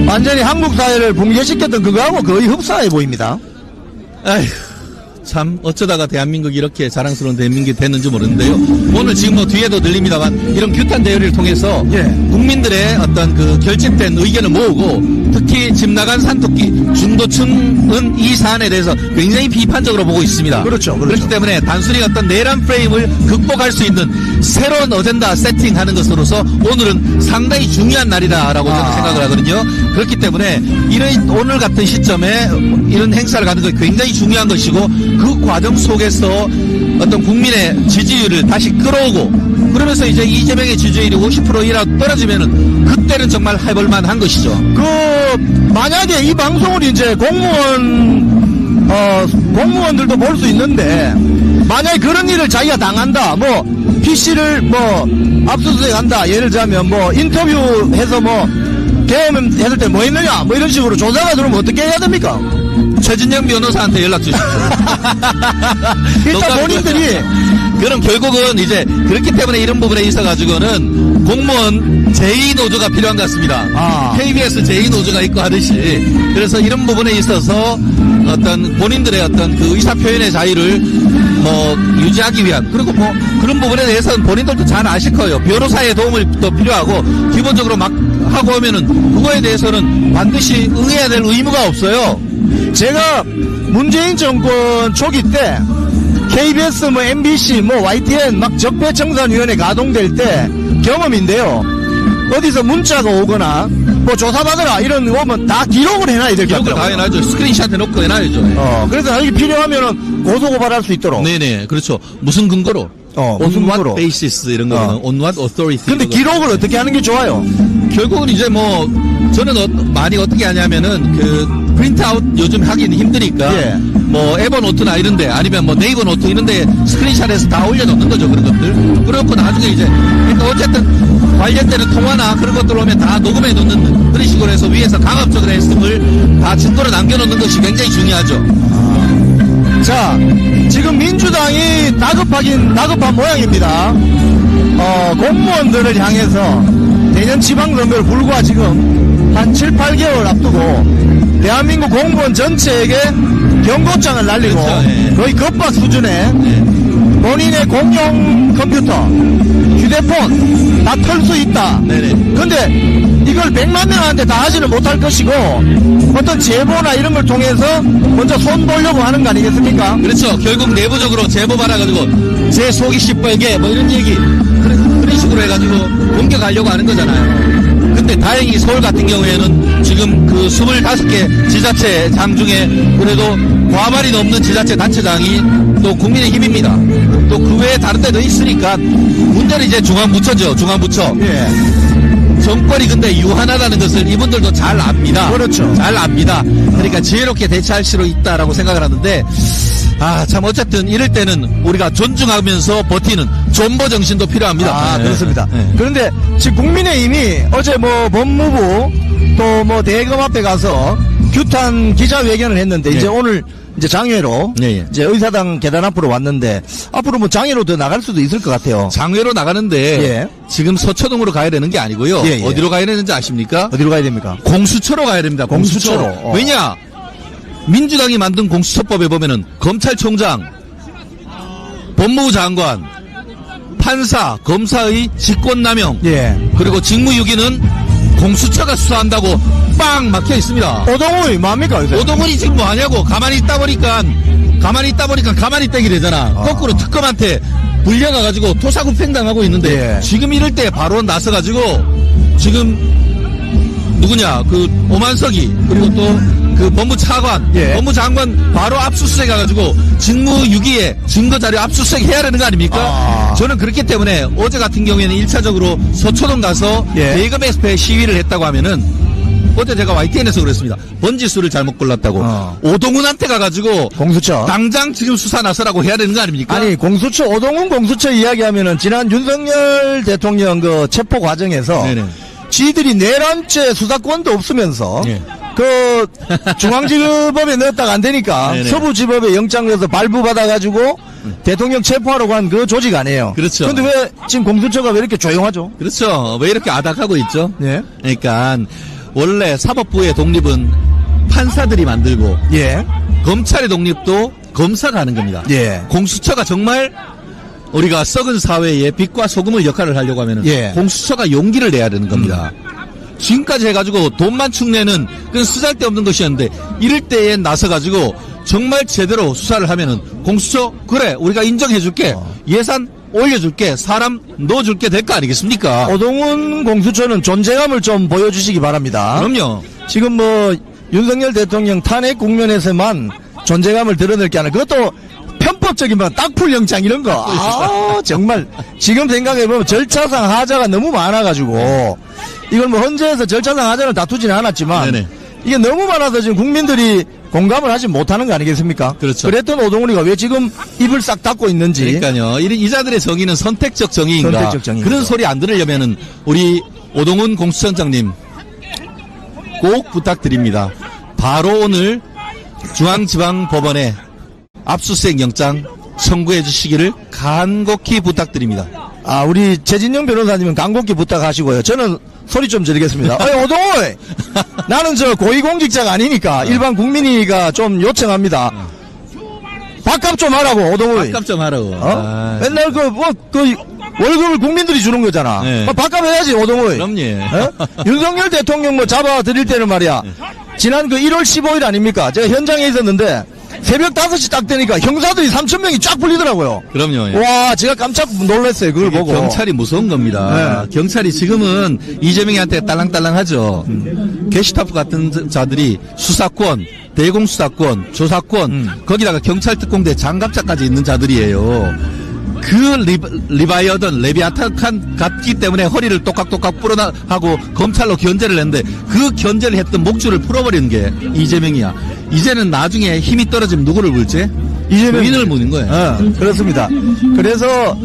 C: 완전히 한국 사회를 붕괴시켰던 그거하고 거의 흡사해 보입니다.
D: 아휴, 참 어쩌다가 대한민국이 이렇게 자랑스러운 대한민국이 됐는지 모르는데요. 오늘 지금 뭐 뒤에도 들립니다만 이런 규탄 대회를 통해서
C: 예.
D: 국민들의 어떤 그 결집된 의견을 모으고 특히 집 나간 산토끼 중도층은 이 사안에 대해서 굉장히 비판적으로 보고 있습니다.
C: 그렇죠.
D: 그렇기 때문에 단순히 어떤 내란 프레임을 극복할 수 있는 새로운 어젠다 세팅하는 것으로서 오늘은 상당히 중요한 날이다라고 저는 생각을 하거든요. 그렇기 때문에 이런 오늘 같은 시점에 이런 행사를 가는 것이 굉장히 중요한 것이고 그 과정 속에서 어떤 국민의 지지율을 다시 끌어오고 그러면서 이제 이재명의 지지율이 50%이라도 떨어지면은 그때는 정말 해볼만한 것이죠.
C: 만약에 이 방송을 이제 공무원들도 볼 수 있는데 만약에 그런 일을 자기가 당한다. 뭐 PC를 뭐 압수수색한다. 예를 들자면 뭐 인터뷰해서 뭐 계엄했을 때 뭐 했느냐. 뭐 이런 식으로 조사가 들어오면 어떻게 해야 됩니까?
D: 최진영 변호사한테 연락 주십시오.
C: 일단 본인들이
D: 그럼 결국은 이제 그렇기 때문에 이런 부분에 있어가지고는 공무원 제2노조가 필요한 것 같습니다. KBS 제2노조가 있고 하듯이 그래서 이런 부분에 있어서 어떤 본인들의 어떤 그 의사표현의 자유를 뭐 유지하기 위한 그리고 뭐 그런 부분에 대해서는 본인들도 잘 아실 거예요. 변호사의 도움을 또 필요하고 기본적으로 막 하고 오면은 그거에 대해서는 반드시 응해야 될 의무가 없어요.
C: 제가 문재인 정권 초기 때 KBS 뭐 MBC 뭐 YTN 막 적폐청산위원회 가동될 때 경험인데요. 어디서 문자가 오거나 뭐 조사받으라 이런 거 오면 다 기록을 해놔야 될 것
D: 기록을
C: 같아요.
D: 다 해놔야죠. 스크린샷 해놓고 해놔야죠.
C: 그래서 나중에 필요하면은 고소고발할 수 있도록.
D: 네네, 그렇죠. 무슨 근거로?
C: 무슨
D: on what
C: 근거로?
D: basis 이런 거는 on what authority.
C: 근데 기록을 어떻게 하는 게 좋아요?
D: 결국은 이제 뭐 저는 많이 어떻게 하냐면은 그 프린트아웃 요즘 하긴 힘드니까
C: 예.
D: 뭐 에버노트나 이런데 아니면 뭐 네이버 노트 이런데 스크린샷해서 다 올려놓는 거죠 그런 것들. 그래갖고 나중에 이제 그러니까 어쨌든 관련되는 통화나 그런 것들 오면 다 녹음해 놓는 그런 식으로 해서 위에서 강압적으로 했음을 다 증거로 남겨놓는 것이 굉장히 중요하죠.
C: 자, 지금 민주당이 다급한 모양입니다. 공무원들을 향해서 내년 지방선거를 불과 지금 한 7, 8개월 앞두고 대한민국 공무원 전체에게 경고장을 날리고
D: 그렇죠, 예.
C: 거의 겁박 수준의 본인의 공용 컴퓨터, 휴대폰 다 털 수 있다.
D: 네네.
C: 근데 이걸 100만 명한테 다 하지는 못할 것이고 어떤 제보나 이런 걸 통해서 먼저 손 보려고 하는 거 아니겠습니까?
D: 그렇죠. 결국 내부적으로 제보 받아가지고 제 속이 시뻘게 뭐 이런 얘기 그런 식으로 해가지고 공격하려고 하는 거잖아요. 근데 다행히 서울 같은 경우에는 지금 그 25개 지자체장 중에 그래도 과반이 넘는 지자체 단체장이 또 국민의힘입니다. 또 그 외에 다른 데도 있으니까 문제는 이제 중앙부처죠. 중앙부처.
C: 예.
D: 정권이 근데 유한하다는 것을 이분들도 잘 압니다.
C: 그렇죠.
D: 잘 압니다. 그러니까 지혜롭게 대처할 수도 있다라고 생각을 하는데 참 어쨌든 이럴 때는 우리가 존중하면서 버티는 존버 정신도 필요합니다. 네.
C: 그렇습니다.
D: 네.
C: 그런데 지금 국민의힘이 어제 뭐 법무부 또 뭐 대검 앞에 가서 규탄 기자회견을 했는데
D: 네.
C: 이제 오늘 이제 장외로
D: 네.
C: 이제 의사당 계단 앞으로 왔는데 앞으로 뭐 장외로 더 나갈 수도 있을 것 같아요.
D: 장외로 나가는데
C: 예.
D: 지금 서초동으로 가야 되는 게 아니고요.
C: 예, 예.
D: 어디로 가야 되는지 아십니까?
C: 어디로 가야 됩니까?
D: 공수처로 가야 됩니다. 공수처로.
C: 공수처로.
D: 왜냐? 민주당이 만든 공수처법에 보면은 검찰총장, 법무부 장관, 판사, 검사의 직권남용,
C: 예.
D: 그리고 직무유기는 공수처가 수사한다고 빵 막혀 있습니다.
C: 오동훈이 뭡니까 요새?
D: 오동훈이 지금 뭐 하냐고. 가만히 있다 보니까 가만히 떼게 되잖아. 거꾸로 특검한테 불려가가지고 토사구팽당하고 있는데
C: 예.
D: 지금 이럴 때 바로 나서가지고 지금 누구냐 그 오만석이 그리고 또 그 법무차관,
C: 예.
D: 법무장관 바로 압수수색 가가지고 직무유기에 증거자료 압수수색 해야 되는 거 아닙니까? 저는 그렇기 때문에 어제 같은 경우에는 1차적으로 서초동 가서
C: 예.
D: 대검 SP에 시위를 했다고 하면은 어제 제가 YTN에서 그랬습니다. 번지수를 잘못 골랐다고. 오동훈한테 가가지고
C: 공수처.
D: 당장 지금 수사 나서라고 해야 되는 거 아닙니까?
C: 아니 공수처 오동훈 공수처 이야기하면은 지난 윤석열 대통령 그 체포 과정에서
D: 네네.
C: 지들이 내란죄 수사권도 없으면서
D: 네.
C: 그 중앙지법에 넣었다가 안 되니까
D: 네네.
C: 서부지법에 영장 내서 발부받아가지고 대통령 체포하라고 한 그 조직 아니에요.
D: 그렇죠.
C: 근데 왜 지금 공수처가 왜 이렇게 조용하죠?
D: 그렇죠. 왜 이렇게 아닥하고 있죠?
C: 예.
D: 그러니까 원래 사법부의 독립은 판사들이 만들고
C: 예.
D: 검찰의 독립도 검사가 하는 겁니다.
C: 예.
D: 공수처가 정말 우리가 썩은 사회에 빛과 소금을 역할을 하려고 하면은
C: 예.
D: 공수처가 용기를 내야 되는 겁니다. 지금까지 해가지고 돈만 축내는 그건 쓰잘데없는 것이었는데 이럴 때에 나서가지고 정말 제대로 수사를 하면은 공수처 그래 우리가 인정해줄게 예산 올려줄게 사람 넣어줄게 될 거 아니겠습니까?
C: 오동훈 공수처는 존재감을 좀 보여주시기 바랍니다.
D: 그럼요.
C: 지금 뭐 윤석열 대통령 탄핵 국면에서만 존재감을 드러낼 게 아니라 그것도 편법적인 뭐 딱풀 영장 이런 거. 아 정말 지금 생각해보면 절차상 하자가 너무 많아가지고 이걸 뭐 헌재에서 절차상 하자를 다투지는 않았지만
D: 네네.
C: 이게 너무 많아서 지금 국민들이 공감을 하지 못하는 거 아니겠습니까?
D: 그렇죠.
C: 그랬던 오동훈이가 왜 지금 입을 싹 닫고 있는지.
D: 그러니까요. 이 자들의 정의는 선택적 정의인가?
C: 선택적 정의인
D: 그런
C: 거죠.
D: 소리 안 들으려면은 우리 오동훈 공수처장님 꼭 부탁드립니다. 바로 오늘 중앙지방법원에 압수수색 영장 청구해 주시기를 간곡히 부탁드립니다.
C: 아, 우리 최진영 변호사님은 간곡히 부탁하시고요. 저는 소리 좀 지르겠습니다. 어이, 오동훈! 나는 저 고위공직자가 아니니까 일반 국민이가 좀 요청합니다. 밥값 좀 하라고, 오동훈.
D: 밥값 좀 하라고.
C: 어? 맨날 그 월급을 국민들이 주는 거잖아.
D: 네.
C: 밥값 해야지, 오동훈.
D: 그럼요.
C: 어? 윤석열 대통령 뭐 잡아드릴 때는 말이야. 지난 그 1월 15일 아닙니까? 제가 현장에 있었는데 새벽 5시 딱 되니까 형사들이 3,000명이 쫙 풀리더라고요.
D: 그럼요.
C: 와, 제가 깜짝 놀랐어요. 그걸 보고.
D: 경찰이 무서운 겁니다.
C: 네.
D: 경찰이 지금은 이재명한테 딸랑딸랑하죠. 게시타프 같은 자들이 수사권, 대공수사권, 조사권, 거기다가 경찰특공대 장갑차까지 있는 자들이에요. 그 리바이어던 레비아탄 같기 때문에 허리를 똑깍똑깍 뿌려하고 검찰로 견제를 했는데 그 견제를 했던 목줄을 풀어버리는 게 이재명이야. 이제는 나중에 힘이 떨어지면 누구를 물지? 이재명을 무는 거예요.
C: 그렇습니다. 그래서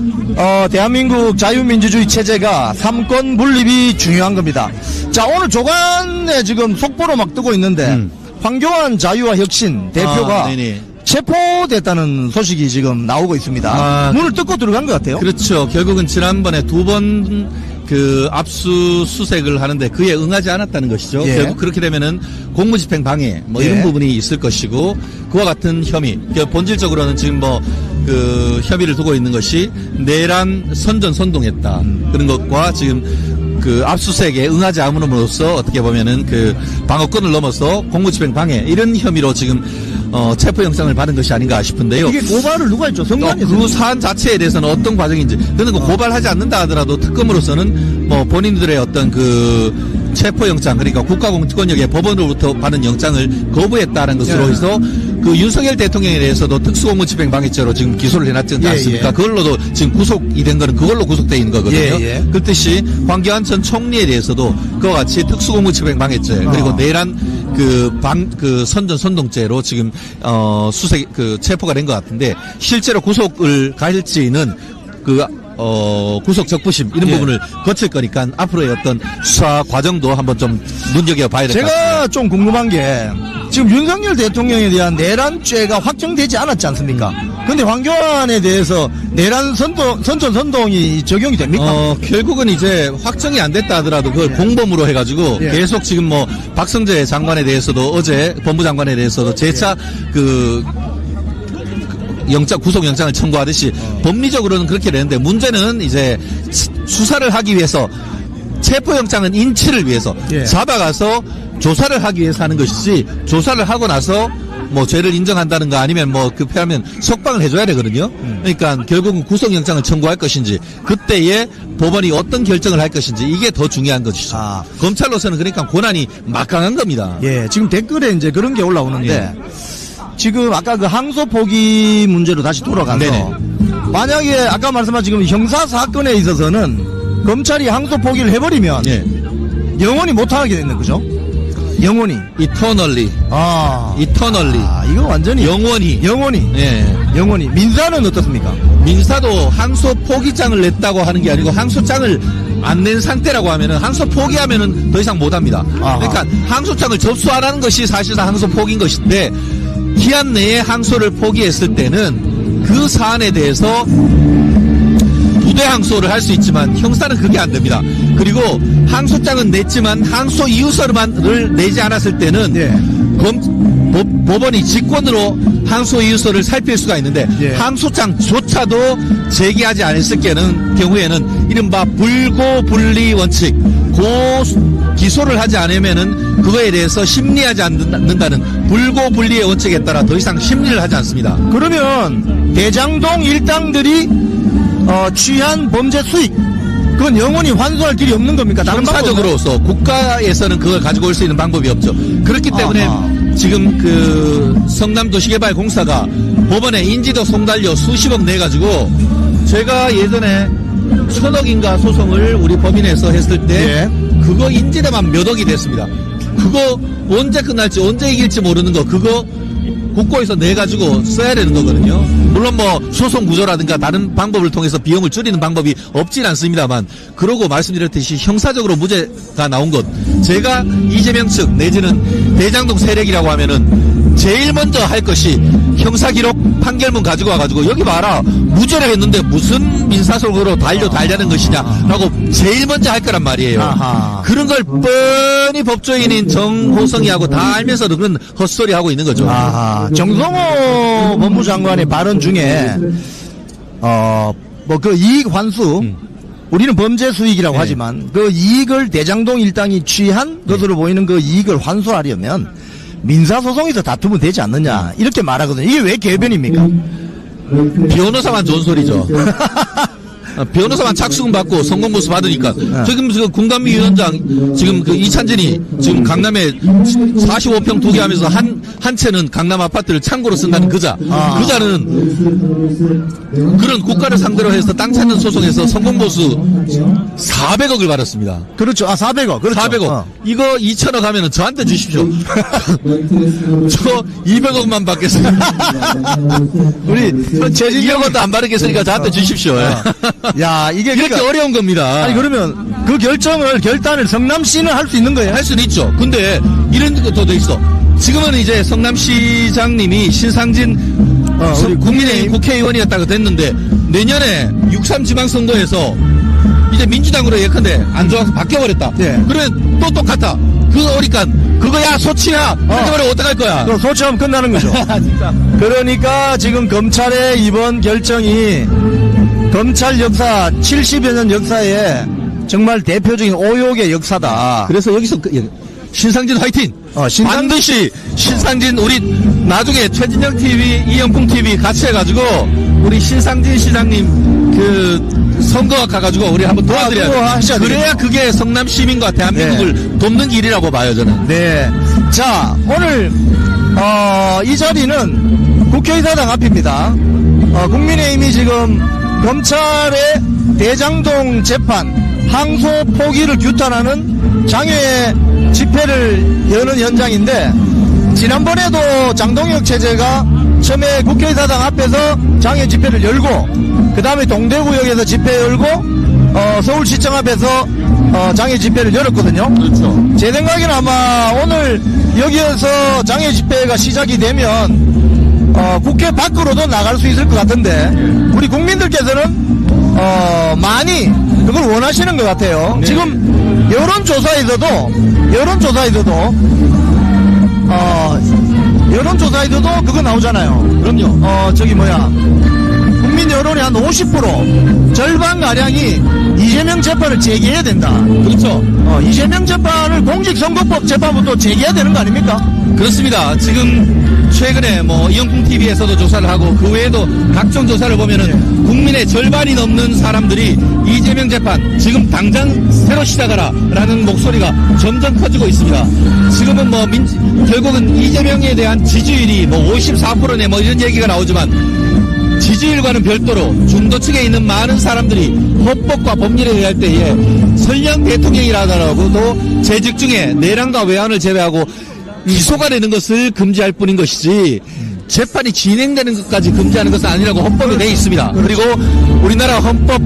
C: 대한민국 자유민주주의 체제가 삼권 분립이 중요한 겁니다. 자, 오늘 조간에 지금 속보로 막 뜨고 있는데 황교안 자유와 혁신 대표가
D: 네네.
C: 체포됐다는 소식이 지금 나오고 있습니다. 문을 뜯고 들어간 것 같아요.
D: 그렇죠. 결국은 지난번에 2번 그 압수수색을 하는데 그에 응하지 않았다는 것이죠.
C: 예.
D: 결국 그렇게 되면은 공무집행 방해 뭐
C: 예.
D: 이런 부분이 있을 것이고 그와 같은 혐의. 본질적으로는 지금 뭐 그 혐의를 두고 있는 것이 내란 선전선동했다 그런 것과 지금 그 압수수색에 응하지 않음으로써 어떻게 보면은 그 방어권을 넘어서 공무집행 방해 이런 혐의로 지금 체포 영장을 받은 것이 아닌가 싶은데요.
C: 이게 고발을 누가 했죠? 성관이
D: 그 사안 자체에 대해서는 어떤 과정인지 그는 그 고발하지 않는다 하더라도 특검으로서는 뭐 본인들의 어떤 그 체포 영장 그러니까 국가공권력의 법원으로부터 받은 영장을 거부했다는 것으로 해서 그 윤석열 대통령에 대해서도 특수공무집행방해죄로 지금 기소를 해놨지 않습니까? 그걸로도 지금 구속이 된 거는 그걸로 구속되어 있는 거거든요. 그렇듯이 황교안 전 총리에 대해서도 그와 같이 특수공무집행방해죄 그리고 내란 그 선전선동죄로 지금 체포가 된 것 같은데 실제로 구속을 갈지는 그 구속 적부심 이런
C: 예.
D: 부분을 거칠 거니까 앞으로의 어떤 수사 과정도 한번 좀 눈여겨봐야 될 것 같습니다.
C: 제가 좀 궁금한 게 지금 윤석열 대통령에 대한 내란죄가 확정되지 않았지 않습니까? 근데 황교안에 대해서 내란 선동이 적용이 됩니까?
D: 결국은 이제 확정이 안 됐다 하더라도 그걸 공범으로 해가지고
C: 예.
D: 계속 지금 뭐 박성재 장관에 대해서도 어제 법무장관에 대해서도 재차 구속영장을 청구하듯이 법리적으로는 그렇게 되는데 문제는 이제 수사를 하기 위해서 체포영장은 인치를 위해서
C: 예.
D: 잡아가서 조사를 하기 위해서 하는 것이지 조사를 하고 나서 뭐 죄를 인정한다는가 아니면 뭐 급해하면 석방을 해줘야 되거든요. 그러니까 결국은 구속영장을 청구할 것인지 그때에 법원이 어떤 결정을 할 것인지 이게 더 중요한 것이죠. 검찰로서는 그러니까 권한이 막강한 겁니다.
C: 예, 지금 댓글에 이제 그런 게 올라오는데
D: 예.
C: 지금 아까 그 항소 포기 문제로 다시 돌아가서
D: 네네.
C: 만약에 아까 말씀하신 지금 형사 사건에 있어서는 검찰이 항소 포기를 해버리면
D: 예.
C: 영원히 못하게 되는 거죠. 영원히.
D: 이터널리. 이터널리.
C: 이거 완전히
D: 영원히. 예.
C: 영원히. 민사는 어떻습니까?
D: 민사도 항소 포기장을 냈다고 하는 게 아니고 항소장을 안 낸 상태라고 하면은 항소 포기하면은 더 이상 못 합니다. 그러니까 항소장을 접수 안 하는 것이 사실상 항소 포기인 것인데 기한 내에 항소를 포기했을 때는 그 사안에 대해서 부대 항소를 할 수 있지만 형사는 그게 안 됩니다. 그리고 항소장은 냈지만 항소 이유서를 내지 않았을 때는 법원이 직권으로 항소 이유서를 살필 수가 있는데 항소장조차도 제기하지 않았을 경우에는 이른바 불고불리 원칙, 기소를 하지 않으면은 그거에 대해서 심리하지 않는다는 불고불리의 원칙에 따라 더 이상 심리를 하지 않습니다.
C: 그러면 대장동 일당들이 취한 범죄 수익 그건 영원히 환수할 길이 없는 겁니까? 다른
D: 형사적으로서 국가에서는 그걸 가지고 올 수 있는 방법이 없죠. 그렇기 때문에 지금 그 성남도시개발공사가 법원에 인지도 송달료 수십억 내가지고 제가 예전에 1,000억인가 소송을 우리 법인에서 했을 때 그거 인지료만 몇 억이 됐습니다. 그거 언제 끝날지 언제 이길지 모르는 거 그거 국고에서 내가지고 써야 되는 거거든요. 물론 뭐 소송 구조라든가 다른 방법을 통해서 비용을 줄이는 방법이 없진 않습니다만 그러고 말씀드렸듯이 형사적으로 무죄가 나온 것 제가 이재명 측 내지는 대장동 세력이라고 하면은 제일 먼저 할 것이 형사기록 판결문 가지고 와가지고 여기 봐라 무죄를 했는데 무슨 민사소송으로 달려는 것이냐라고 제일 먼저 할 거란 말이에요. 그런 걸 뻔히 법조인인 정호성이하고 다 알면서도 그런 헛소리 하고 있는 거죠.
C: 정성호 법무장관의 발언 중에 뭐 그 이익 환수 우리는 범죄 수익이라고 하지만 그 이익을 대장동 일당이 취한 것으로 보이는 그 이익을 환수하려면 민사소송에서 다투면 되지 않느냐 이렇게 말하거든요. 이게 왜 개변입니까?
D: 변호사만 좋은 소리죠. 변호사만 착수금 받고 성공보수 받으니까 지금 그 공감미 위원장 지금 그 이찬진이 지금 강남에 45평 두개 하면서 한 채는 강남 아파트를 창고로 쓴다는 그자는 그런 국가를 상대로 해서 땅 찾는 소송에서 성공보수 400억을 받았습니다.
C: 그렇죠. 400억. 그렇죠.
D: 400억. 이거 2천억 하면은 저한테 주십시오. 저 200억만 받겠습니다.
C: 우리
D: 2억도 안 받겠으니까 저한테 주십시오.
C: 야, 이게
D: 이렇게
C: 그러니까,
D: 어려운 겁니다.
C: 아니 그러면 그 결단을 성남시는 할 수 있는 거예요?
D: 할 수는 있죠. 근데 이런 것도 있어. 지금은 이제 성남시장님이 신상진
C: 우리
D: 국민의힘 국회의원이었다고 됐는데 내년에 6.3 지방선거에서 이제 민주당으로 예컨대 안 좋아서 바뀌어버렸다. 그러면 또 똑같아. 그러니까 그거야 소치야. 그렇게 말하면 어떡할 거야.
C: 그럼 소치하면 끝나는 거죠.
D: 진짜.
C: 그러니까 지금 검찰의 이번 결정이 검찰 역사 70여 년 역사에 정말 대표적인 오욕의 역사다.
D: 그래서 여기서 신상진 화이팅! 반드시 신상진 우리 나중에 최진영 TV, 이영풍 TV 같이 해가지고 우리 신상진 시장님 그 선거 가가지고 우리 한번 도와드려야 돼. 그래야 그게 성남 시민과 대한민국을 돕는 길이라고 봐요 저는.
C: 네. 자 오늘 이 자리는 국회의사당 앞입니다. 국민의힘이 지금 검찰의 대장동 재판 항소 포기를 규탄하는 장외 집회를 여는 현장인데 지난번에도 장동혁 체제가 처음에 국회의사당 앞에서 장애 집회를 열고, 그 다음에 동대구역에서 집회 열고, 서울시청 앞에서 장애 집회를 열었거든요.
D: 그렇죠.
C: 제 생각에는 아마 오늘 여기에서 장애 집회가 시작이 되면 국회 밖으로도 나갈 수 있을 것 같은데, 우리 국민들께서는 많이 그걸 원하시는 것 같아요.
D: 네.
C: 지금 여론조사에서도 그거 나오잖아요.
D: 그럼요.
C: 국민 여론의 한 50% 절반가량이 이재명 재판을 재개해야 된다.
D: 그렇죠.
C: 이재명 재판을 공직선거법 재판부터 재개해야 되는 거 아닙니까?
D: 그렇습니다. 지금 최근에 이영풍 TV에서도 조사를 하고 그 외에도 각종 조사를 보면은 국민의 절반이 넘는 사람들이 이재명 재판 지금 당장 새로 시작하라라는 목소리가 점점 커지고 있습니다. 지금은 결국은 이재명에 대한 지지율이 54%네 이런 얘기가 나오지만 지지율과는 별도로 중도 측에 있는 많은 사람들이 헌법과 법률에 의할 때에 설령 대통령이라더라도 재직 중에 내란과 외환을 제외하고 기소가 되는 것을 금지할 뿐인 것이지 재판이 진행되는 것까지 금지하는 것은 아니라고 헌법에 되어 있습니다. 그리고 우리나라 헌법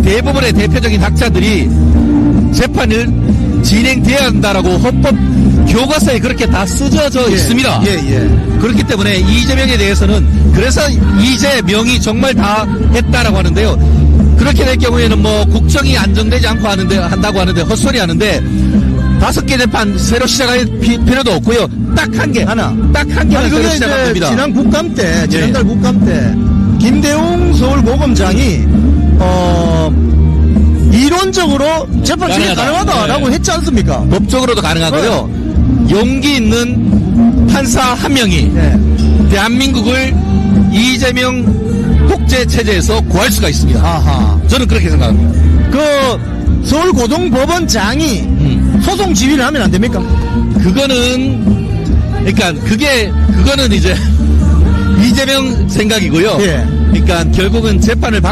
D: 대부분의 대표적인 학자들이 재판을 진행돼야 한다라고 헌법 교과서에 그렇게 다 쓰여져 있습니다. 그렇기 때문에 이재명에 대해서는 그래서 이재명이 정말 다 했다라고 하는데요. 그렇게 될 경우에는 국정이 안정되지 않고 한다고 하는데 헛소리 하는데 5개 재판 새로 시작할 필요도 없고요. 딱 한 개 하나 새로 시작하면 됩니다.
C: 지난달 국감 때 김대웅 서울고검장이 이론적으로 재판 진행 가능하다라고 했지 않습니까?
D: 법적으로도 가능하고요. 용기 있는 판사 한 명이 대한민국을 이재명 독재 체제에서 구할 수가 있습니다.
C: 아하.
D: 저는 그렇게 생각합니다.
C: 서울고등법원장이 소송 지휘를 하면 안 됩니까?
D: 그거는 이제 이재명 생각이고요. 그러니까 결국은 재판을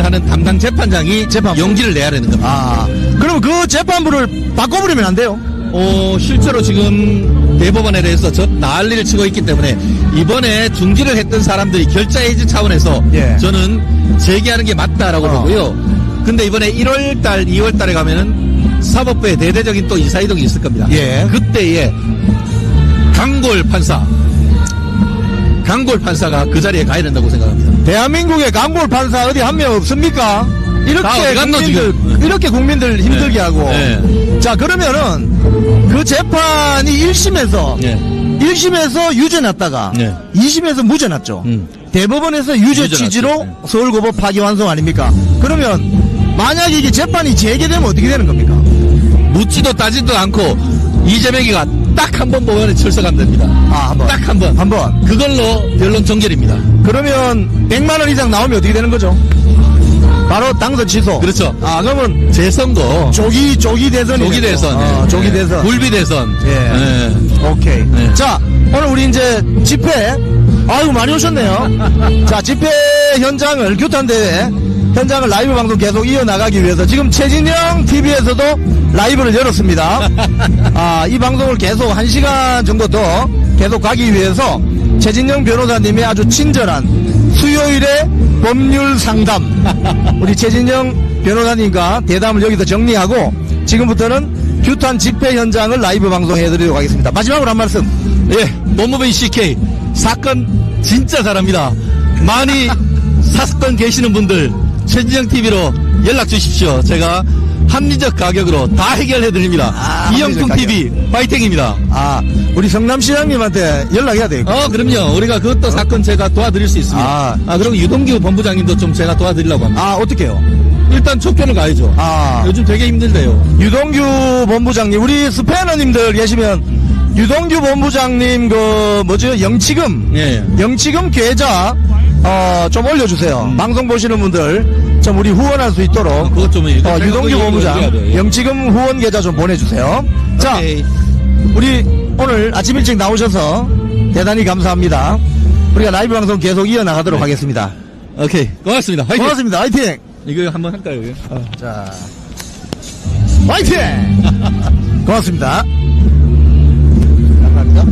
D: 하는 담당 재판장이 용기를 내야 되는 겁니다.
C: 그럼 그 재판부를 바꿔버리면 안 돼요?
D: 실제로 지금 대법원에 대해서 난리를 치고 있기 때문에 이번에 중지를 했던 사람들이 결자 해지 차원에서 저는 재개하는 게 맞다라고 보고요. 근데 이번에 1월달, 2월달에 가면은 사법부에 대대적인 또 이사이동이 있을 겁니다. 그때에 강골 판사가 그 자리에 가야 된다고 생각합니다.
C: 대한민국에 강골 판사 어디 한 명 없습니까? 이렇게 국민들 힘들게 하고. 자, 그러면은 그 재판이 1심에서 유죄 났다가 2심에서 무죄 났죠. 대법원에서 유죄 취지로 서울고법 파기환송 아닙니까? 그러면 만약에 이게 재판이 재개되면 어떻게 되는 겁니까?
D: 묻지도 따지도 않고 이재명이가 딱 한 번 법원에 출석하면 됩니다. 딱 한 번. 그걸로 변론 종결입니다.
C: 그러면 100만 원 이상 나오면 어떻게 되는 거죠? 바로 당선 취소.
D: 그렇죠.
C: 그러면
D: 재선거.
C: 조기 대선이.
D: 조기 대선.
C: 조기 대선.
D: 굴비 대선.
C: 오케이. 자, 오늘 우리 이제 집회. 아이고, 많이 오셨네요. 자, 집회 현장을, 규탄대회 현장을 라이브 방송 계속 이어나가기 위해서 지금 최진영 TV에서도 라이브를 열었습니다. 이 방송을 계속 1시간 정도 더 계속 가기 위해서 최진영 변호사님의 아주 친절한 수요일에 법률 상담, 우리 최진영 변호사님과 대담을 여기서 정리하고 지금부터는 규탄 집회 현장을 라이브 방송해드리도록 하겠습니다. 마지막으로 한 말씀.
D: 법무부인 CK 사건 진짜 잘합니다. 많이 사건 계시는 분들 최진영 TV로 연락 주십시오. 제가 합리적 가격으로 다 해결해드립니다. 이영풍 TV 파이팅입니다.
C: 우리 성남시장님한테 연락해야 되겠고.
D: 그럼요. 우리가 그것도 사건 제가 도와드릴 수 있습니다. 그리고 유동규 본부장님도 좀 제가 도와드리려고 합니다.
C: 어떻게요?
D: 일단 촉견을 가야죠. 요즘 되게 힘들대요.
C: 유동규 본부장님, 우리 스패너님들 계시면 유동규 본부장님 영치금 계좌 좀 올려주세요. 방송 보시는 분들 좀 우리 후원할 수 있도록.
D: 그것 좀
C: 유동규 본부장 영치금 후원 계좌 좀 보내주세요. 자, 우리 오늘 아침 일찍 나오셔서 대단히 감사합니다. 우리가 라이브 방송 계속 이어나가도록 하겠습니다.
D: 오케이, 고맙습니다. 화이팅!
C: 고맙습니다. 화이팅!
D: 이거 한번 할까요?
C: 자, 화이팅! 고맙습니다. 감사합니다.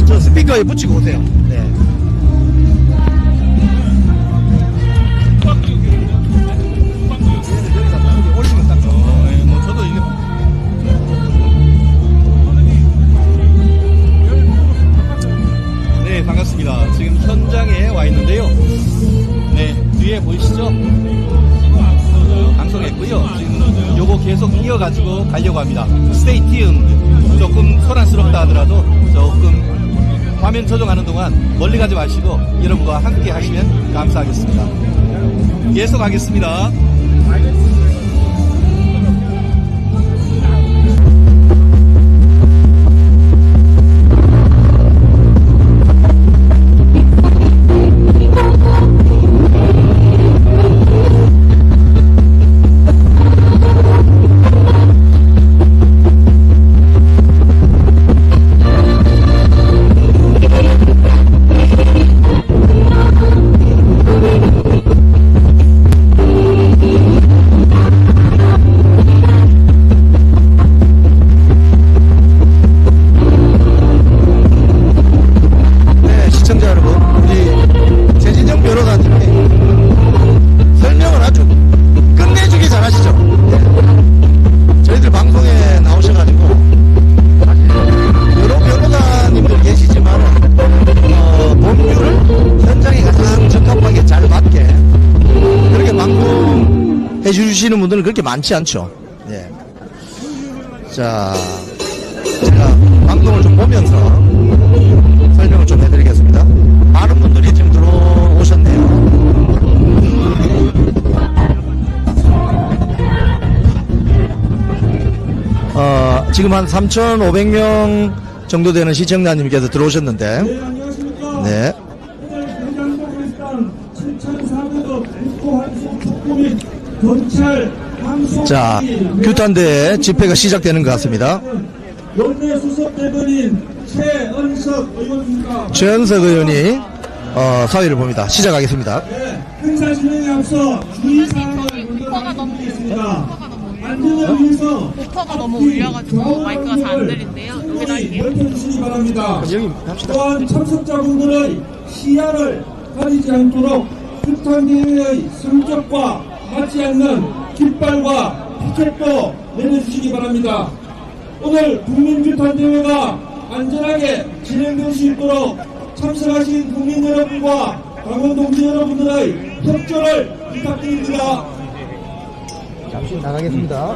C: 저 스피커에 붙이고 오세요. 네. 올리면 딱 좋아.
D: 뭐 저도 이게 네, 반갑습니다. 지금 현장에 와 있는데요. 네, 뒤에 보이시죠? 방송했고요. 지금 요거 계속 이어가지고 가려고 합니다. Stay tuned. 조금 소란스럽다 하더라도 조금 화면 조정하는 동안 멀리 가지 마시고 여러분과 함께 하시면 감사하겠습니다. 계속 하겠습니다.
C: 해주시는 분들은 그렇게 많지 않죠. 예. 자, 제가 방송을 좀 보면서 설명을 좀 해드리겠습니다. 많은 분들이 지금 들어오셨네요. 지금 한 3,500명 정도 되는 시청자님께서 들어오셨는데, 네. 자, 규탄대 집회가 시작되는 것 같습니다.
B: 원내수석대변인 최은석 의원입니다.
C: 최은석 의원이 사회를 봅니다. 시작하겠습니다.
B: 네, 행사 진행에 앞서 주의사항을
E: 오퍼가 너무
B: 드리겠습니다. 안전을 위해서
E: 오퍼가 너무 울려가지고 마이크가 잘 안 들린대요. 여기다 할게요.
B: 넓혀주시기 바랍니다. 또한 참석자분들의 시야를 가리지 않도록 규탄대회의 성적과 맞지 않는 깃발과 피켓도 내려주시기 바랍니다. 오늘 국민규탄대회가 안전하게 진행될 수 있도록 참석하신 국민 여러분과 강원동지 여러분들의 협조를 부탁드립니다.
C: 잠시 나가겠습니다.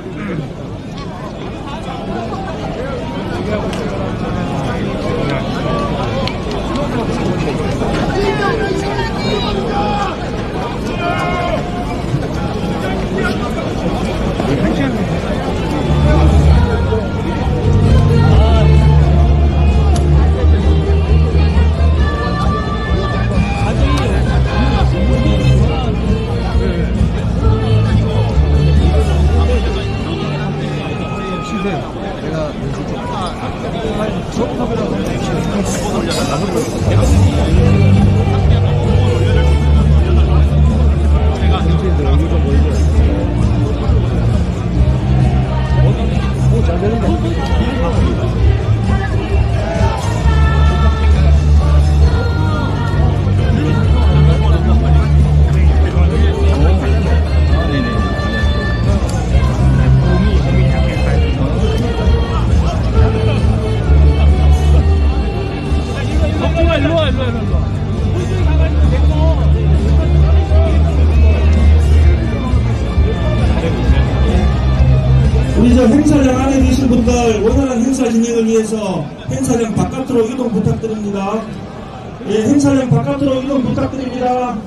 B: 우리 저 행사장 안에 계신 분들 원활한 행사 진행을 위해서 행사장 바깥으로 이동 부탁드립니다. 예, 행사장 바깥으로 이동 부탁드립니다.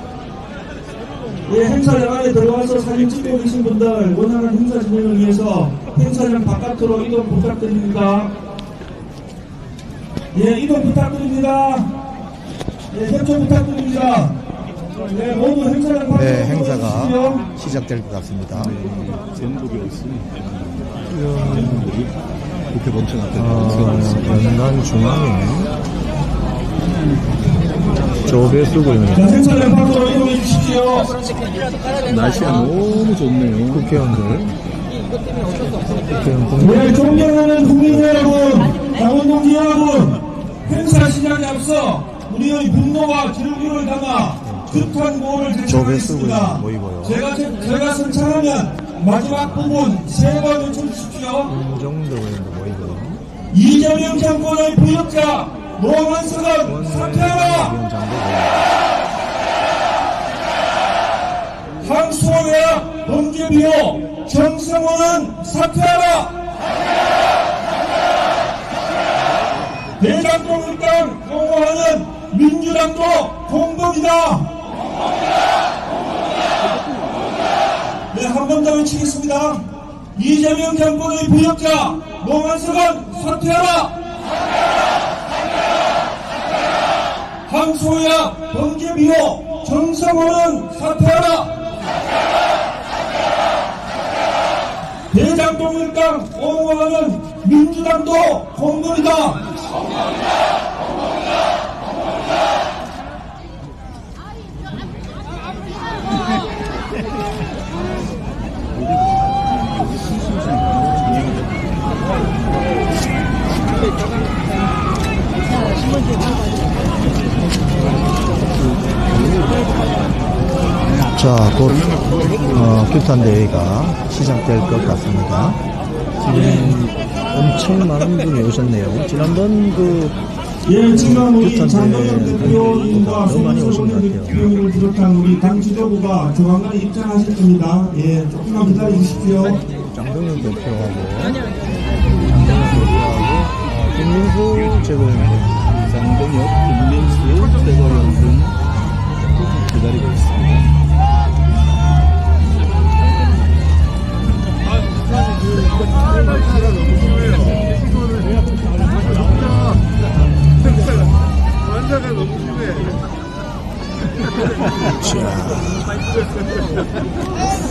B: 예, 행사장 안에 들어와서 사진 찍고 계신 분들 원활한 행사 진행을 위해서 행사장 바깥으로 이동 부탁드립니다. 예, 이동 부탁드립니다. 예, 협조 부탁드립니다. 네, 모두 행사장 바깥으로
C: 네, 행사가
B: 들어와주시고요.
C: 시작될 것 같습니다.
D: 전국에 없으니까 국회 본청 앞에
C: 연간 중앙에 조배수 의원
B: 자, 행사장 밖으로 이동해 주십시오.
D: 날씨가 너무 좋네요.
C: 국회의원들
B: 네, 존경하는 국민 여러분, 강원동지 여러분, 행사 시작에 앞서 우리의 분노와 질문을 담아 급한 구호를 제시하겠습니다.
C: 모이고요.
B: 제가 선창하면 마지막 부분 3번 외쳐주십시오.
C: 김종도 의원도 모이고요.
B: 이재명 정권의 부역자 노원석은 사퇴하라.
C: 위원장도
B: 황수호야 범죄비호 정성호는 사퇴하라. 대장동일당 옹호하는 민주당도 공범이다. 네, 한 번 더 외치겠습니다. 이재명 정권의 부역자 노원석은 사퇴하라. 황수호야 범죄비호 정성호는 사퇴하라. 대장동일당 옹호하는 민주당도 공범이다.
C: 자, 곧 규탄 대회가 시작될 것 같습니다. 지금 엄청 많은 분이 오셨네요. 지난번
B: 예, 지금 우리
C: 규탄
B: 장동혁 대표님과
C: 너무 많이 오신 것 같아요.
B: 대표님을 비롯한 우리 당 지도부가 조만간 입장하실 겁니다. 예, 조금만 기다려 주십시오.
C: 장동혁 대표하고 김민수 최고위원,
D: 장동혁, 김민수 최고위원 등 기다리고 있습니다.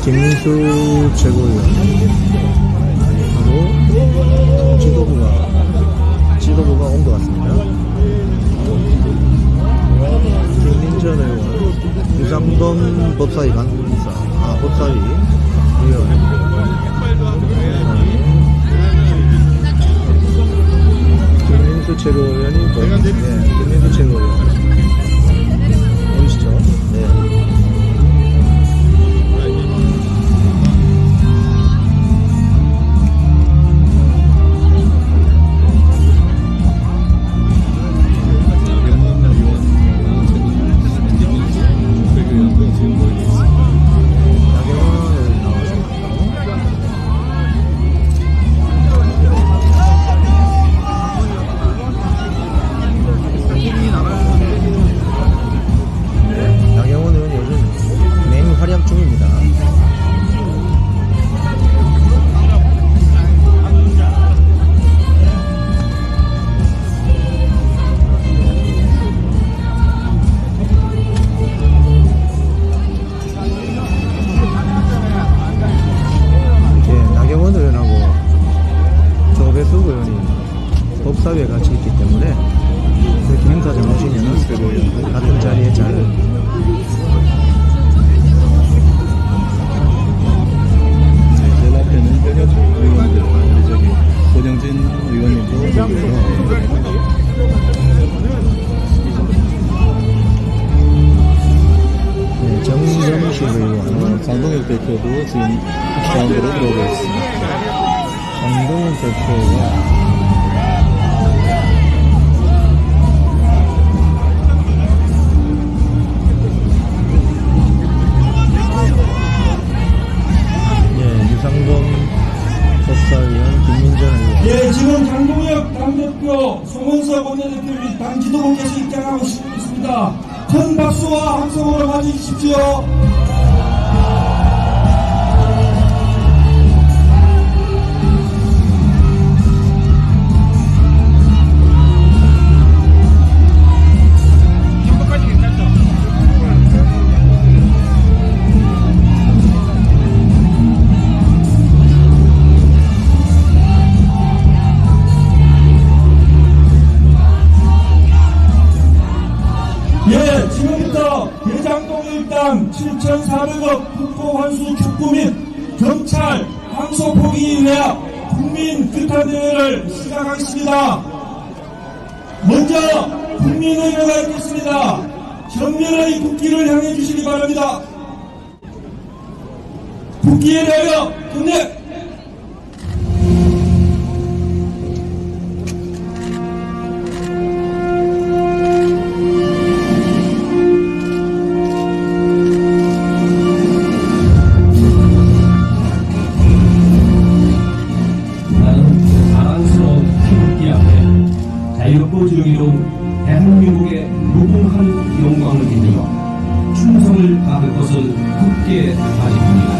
C: 김민수 최고위원하고 지도부가 온 것 같습니다. 김민전 의원, 유상범 법사위 간사, 법사위 의원, 김민수 최고위원이 김민수 최고위원 보이시죠? 네. 나경원 의원이 요즘 맹활약 중입니다. 나경원 의원하고 조배숙 의원이 법사위에 같이 있기 때문에 이렇게 행사장 오시면 같은 자리에 잘
D: 제 앞에는 현역 의원들, 우리 저기 권영진 의원님도 계세요.
C: 정점식 의원,
D: 장동혁 대표도 지금 가운데로 들어오고 있습니다.
C: 장동훈 대표가 유상범 법사위원, 김민전 의원.
B: 예, 지금 장동혁 당대표, 송원석 원내대표 및 당 지도부께서 입장하고 있습니다. 큰 박수와 함성으로 맞이해주십시오. 예, 지금부터 대장동일당 7,400억 국고 환수 촉구 및 경찰 항소 포기 위한 국민 규탄대회를 시작하겠습니다. 먼저 국민의회가 있겠습니다. 전면의 국기를 향해 주시기 바랍니다. 국기에 대하여 국내
F: 나는 자랑스러운 태극기 앞에 자유롭고 지혜로운 대한민국의 무궁한 영광을 지니며 충성을 다할 것을 굳게 다짐합니다.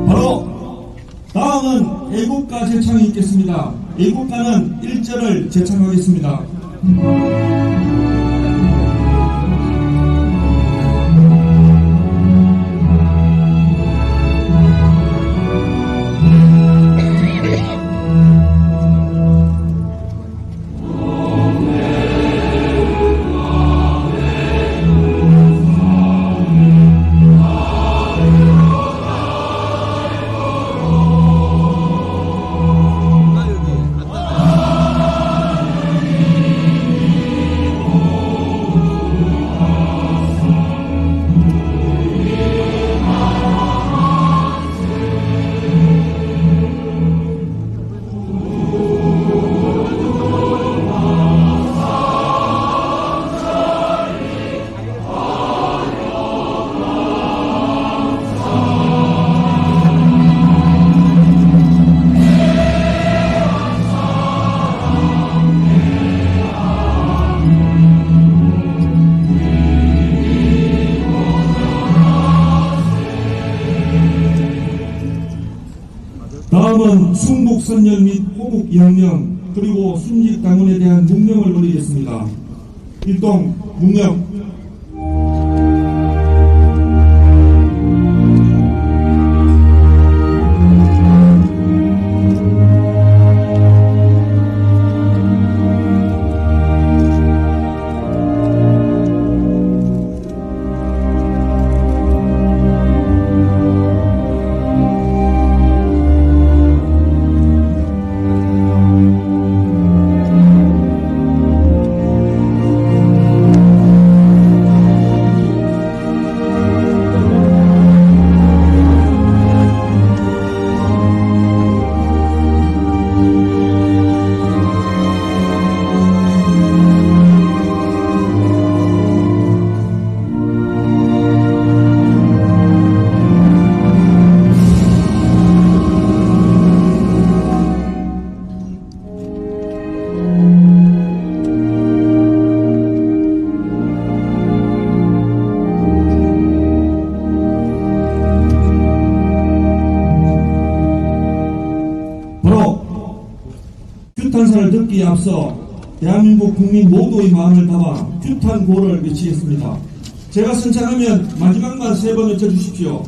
B: 바로 다음은 애국가 제창이 있겠습니다. 애국가는 1절을 제창하겠습니다. 다음은 순국선열 및 호국영령 그리고 순직당원에 대한 묵념을 올리겠습니다. 일동 묵념. 규탄사를 듣기에 앞서 대한민국 국민 모두의 마음을 담아 규탄고를 외치겠습니다. 제가 선창하면 마지막만 3번 외쳐주십시오.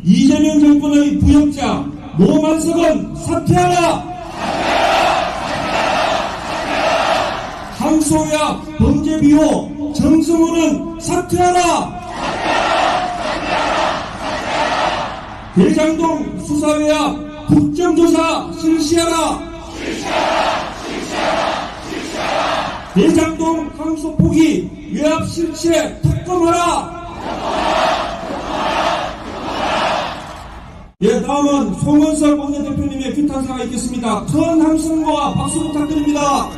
B: 이재명 정권의 부역자 노만석은 사퇴하라! 항소야 범죄비호 정승호는 사퇴하라! 대장동 수사회와 국정조사 실시하라! 대장동 항소 포기 외압 실체 특검하라! 예, 다음은 송원석 원내대표님의 규탄사가 있겠습니다. 큰 함성과 박수 부탁드립니다.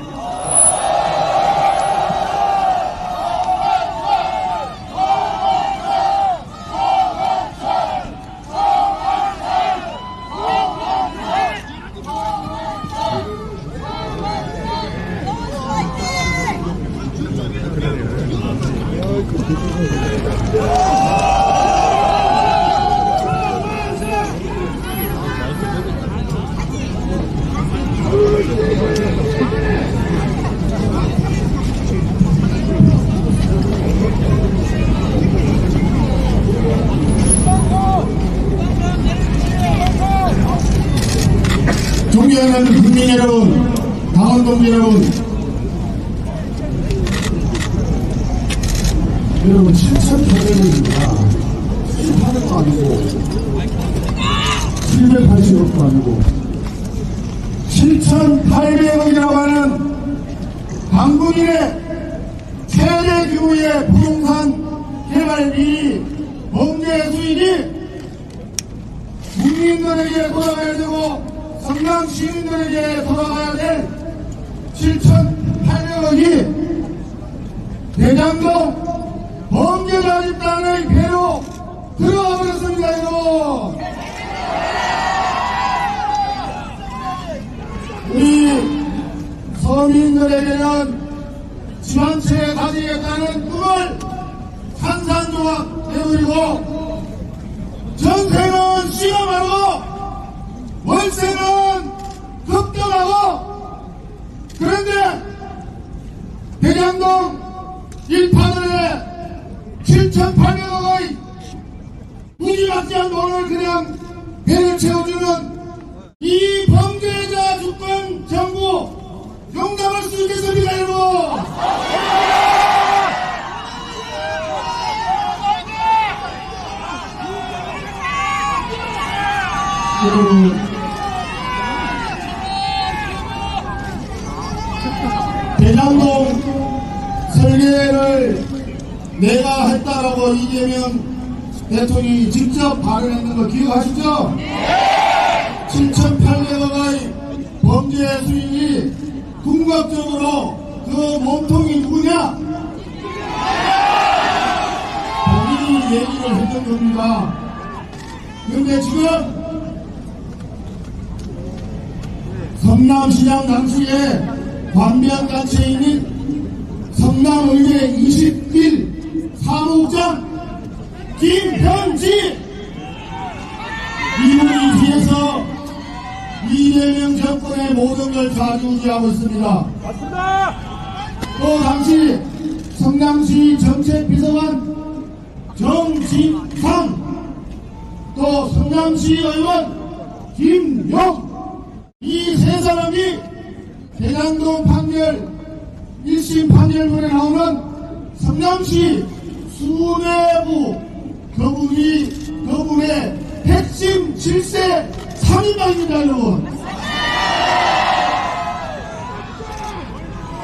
G: 존경하는 국민 여러분, 당원 동지 여러분, 여러분 7,800원입니다. 18억도 아니고 780억도 아니고 7,800억이라고 하는 당군인의 최대 규모의 부동산 개발비 범죄 수익이 국민들에게 돌아가야 되고 성남 시민들에게 돌아가야 될 7,800억이 대장동 범죄자 집단의 배로 들어가 버렸습니다. 여러분, 우리 서민들에게는 집 한 채 가지겠다는 꿈을 산산조각 내버리고 전세는 실험하고 월세는 급등하고, 그런데 대장동 1파들에 7,800억의 무지막지한 돈을 그냥 배를 채워주는 이 범죄자 주권 정부 용납할 수 있겠습니까, 여러분? 여러분, 대장동 설계를 내가 했다라고 이재명 대통령이 직접 발언했는 거 기억하시죠? 7,800억의 범죄 수익이 궁극적으로 그 몸통이 누구냐? 본인이 얘기를 했던 겁니다. 그런데 지금 성남시장 당시에 관변단체인인 성남의회 21 사무국장 김현지 이분이 뒤에서 이재명 정권의 모든 걸 좌지우지하고 있습니다. 맞습니다. 또 당시 성남시 정책비서관 정진상, 또 성남시 의원 김용, 이 세 사람이 대장동 판결 1심 판결문에 나오는 성남시 수뇌부 거분의 핵심 질세 3인방입니다, 여러분.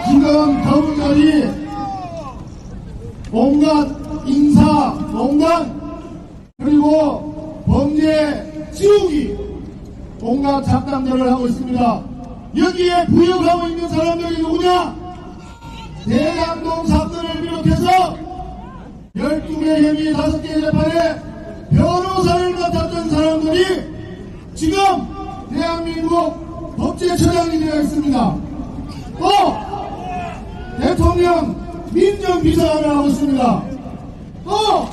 G: 지금 거분들이 온갖 인사, 농단, 그리고 범죄 지우기, 온갖 작당들을 하고 있습니다. 여기에 부역하고 있는 사람들이 누구냐? 대장동 사건을 비롯해서 12개 혐의 5개 재판에 변호사를 맡았던 사람들이 지금 대한민국 법제처장이 되어 있습니다. 또 대통령 민정비서관을 하고 있습니다. 또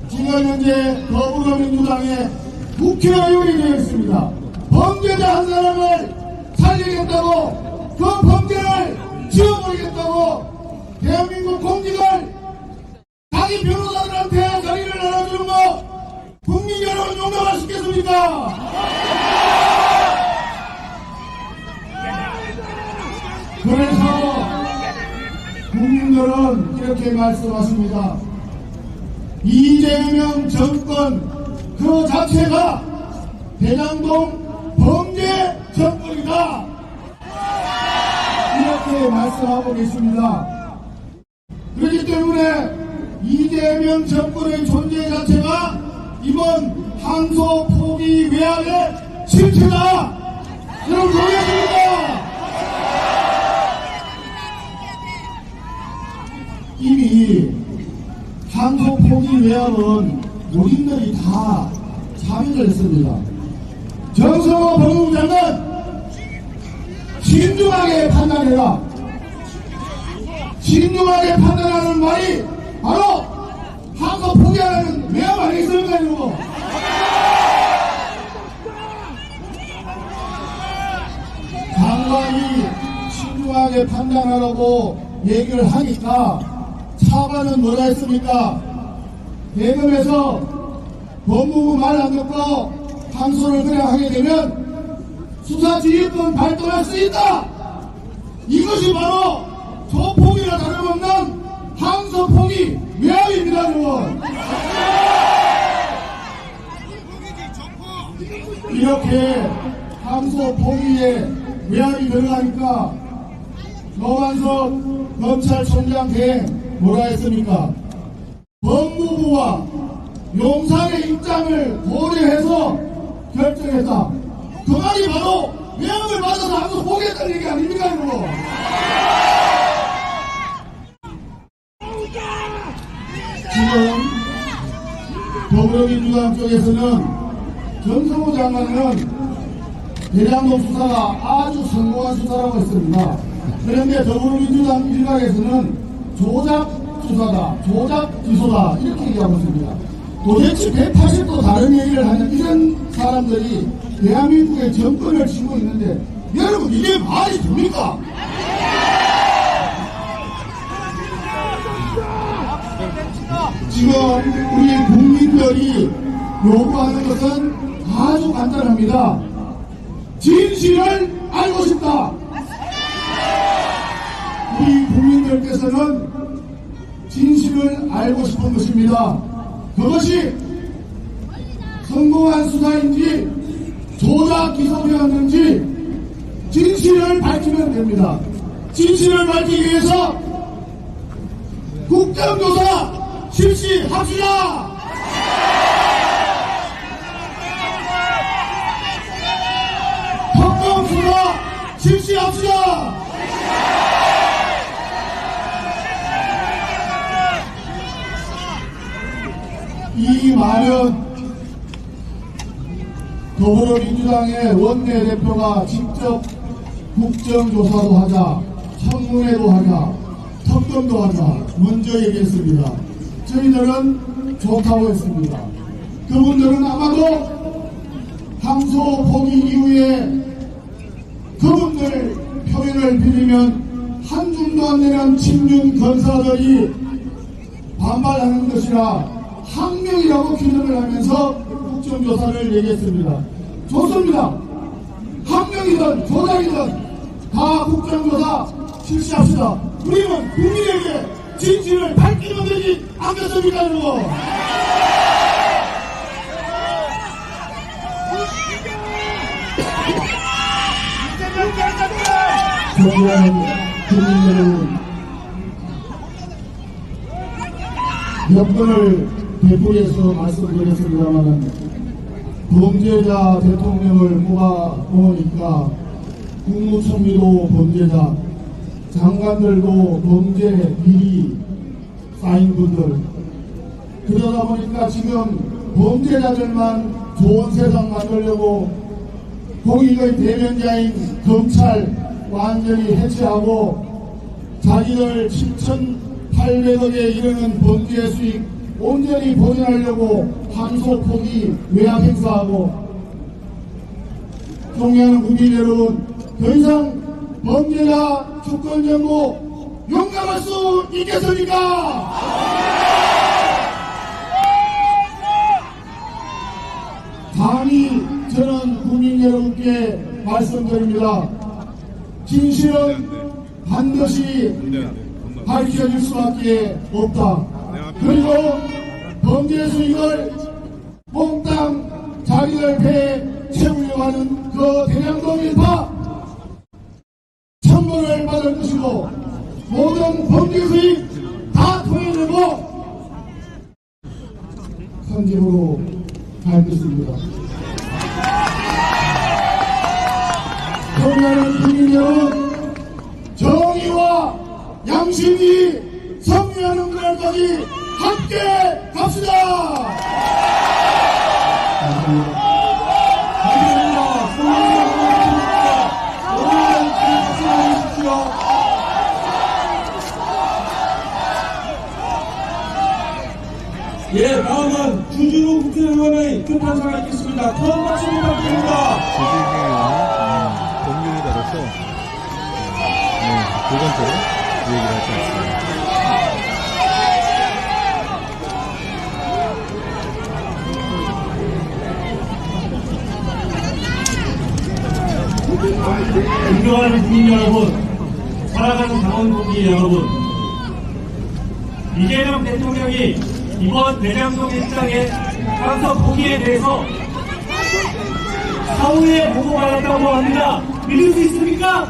G: 지금 현재 더불어민주당의 국회의원이 되어 있습니다. 범죄자 한 사람을 살리겠다고, 그 범죄를 지워버리겠다고 대한민국 공직을 자기 변호사들한테 자리를 나눠주는 거 국민 여러분 용납하시겠습니까? 그래서 국민들은 이렇게 말씀하십니다. 이재명 정권 그 자체가 대장동 범죄 정권이다, 이렇게 말씀하고 계십니다. 그렇기 때문에 이재명 정권의 존재 자체가 이번 항소 포기 외압의 실체다. 여러분 동의하십니까? 이미 항소 포기 외압은 우리들이 다 참여를 했습니다. 정성호 법무부 장관, 신중하게 판단해라. 신중하게 판단하는 말이 바로 항소 포기하라는 외압 아니겠습니까, 여러분? 장관이 신중하게 판단하라고 얘기를 하니까 차관은 뭐라 했습니까? 대검에서 법무부 말 안 듣고 항소를 그냥 하게 되면 수사지휘권 발동할 수 있다. 이것이 바로 조폭이나 다름없는 항소폭이 외압입니다, 여러분. 이렇게 항소폭위에 외압이 들어가니까 노만석 검찰총장 대행 뭐라 했습니까? 법무부와 용산의 입장을 고려해서 결정했다. 그 말이 바로 외압을 맞아서 항소폭위했다는 얘기 아닙니까, 여러분? 지금 더불어민주당 쪽에서는 정성호 장관은 대장동 수사가 아주 성공한 수사라고 했습니다. 그런데 더불어민주당 일각에서는 조작 수사다, 조작 기소다 이렇게 얘기하고 있습니다. 도대체 180도 다른 얘기를 하는 이런 사람들이 대한민국의 정권을 쥐고 있는데 여러분 이게 말이 됩니까? 지금 우리 국민들이 요구하는 것은 아주 간단합니다. 진실을 알고 싶다. 우리 국민들께서는 진실을 알고 싶은 것입니다. 그것이 성공한 수사인지 조작 기소되었는지 진실을 밝히면 됩니다. 진실을 밝히기 위해서 국정조사 실시합시다. 특검수사 실시합시다. 이 말은 더불어민주당의 원내대표가 직접 국정조사도 하자, 청문회도 하자, 특검도 하자 먼저 얘기했습니다. 저희들은 좋다고 했습니다. 그분들은 아마도 항소포기 이후에 그분들 표현을 빌리면 한 줌도 안 되는 친윤 검사들이 반발하는 것이라 항명이라고 기능을 하면서 국정조사를 얘기했습니다. 좋습니다. 항명이든 조작이든 다 국정조사 실시합시다. 우리는 국민에게 진실을 밝히면 되지 않겠습니까, 여러분? 존경하는 국민 여러분, 몇 번을 대구에서 말씀드렸습니다만 범죄자 대통령을 뽑아놓으니까 국무총리도 범죄자, 장관들도 범죄 비리 쌓인 분들, 그러다 보니까 지금 범죄자들만 좋은 세상 만들려고 공익의 대변자인 검찰 완전히 해체하고 자기들 7,800억에 이르는 범죄 수익 온전히 보존하려고 항소포기 외압 행사하고, 존경하는 국민 여러분, 더 이상 범죄자 주권정보 용납할 수 있겠습니까? 감히 저는 국민 여러분께 말씀드립니다. 진실은 반드시 밝혀질 수밖에 없다. 그리고 범죄 수익을 몽땅 자기들 배에 채우려고 하는 그 대장동 일파 천벌을 받을 것이고, 모든 범죄 수익 다 토해내고 선진으로 갈 것입니다. 존경하는 국민 여러분, 정의와 양심이 승리하는 그날까지 함께 갑시다. 감사합니다.
B: 예, 다음은 주진우 국회의원의 급판사가 있겠습니다. 큰 박수 부탁드립니다.
D: 주진우 의원은 법률에 따라서 두 번째로 그 얘기를 하지 않습니다.
B: 존경하는 국민 여러분, 살아가는 강원도기 여러분, 이재명 대통령이 이번 대장동 일장의 항소 포기에 대해서 사후에 보고받았다고 합니다. 믿을 수 있습니까?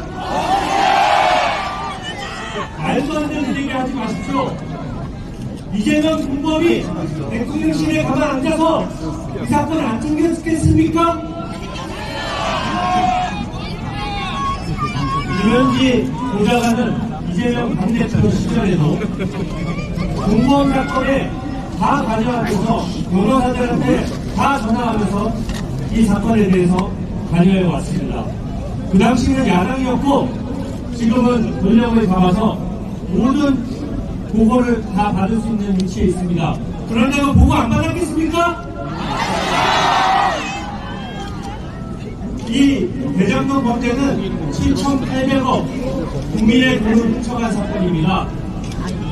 B: 말도 안 되는 얘기 하지 마십시오. 이재명 군범이 대통령실에 가만 앉아서 이 사건을 안 챙겼겠습니까? 김현지 보좌관은 이재명 당대표 시절에도 공무원 사건에 다 관여하면서 변호사들한테 다 전화하면서 이 사건에 대해서 관여해 왔습니다. 그 당시는 야당이었고 지금은 권력을 잡아서 모든 보고를 다 받을 수 있는 위치에 있습니다. 그런데도 보고 안 받았겠습니까? 이 대장동 범죄는 7,800억 국민의 돈을 훔쳐간 사건입니다.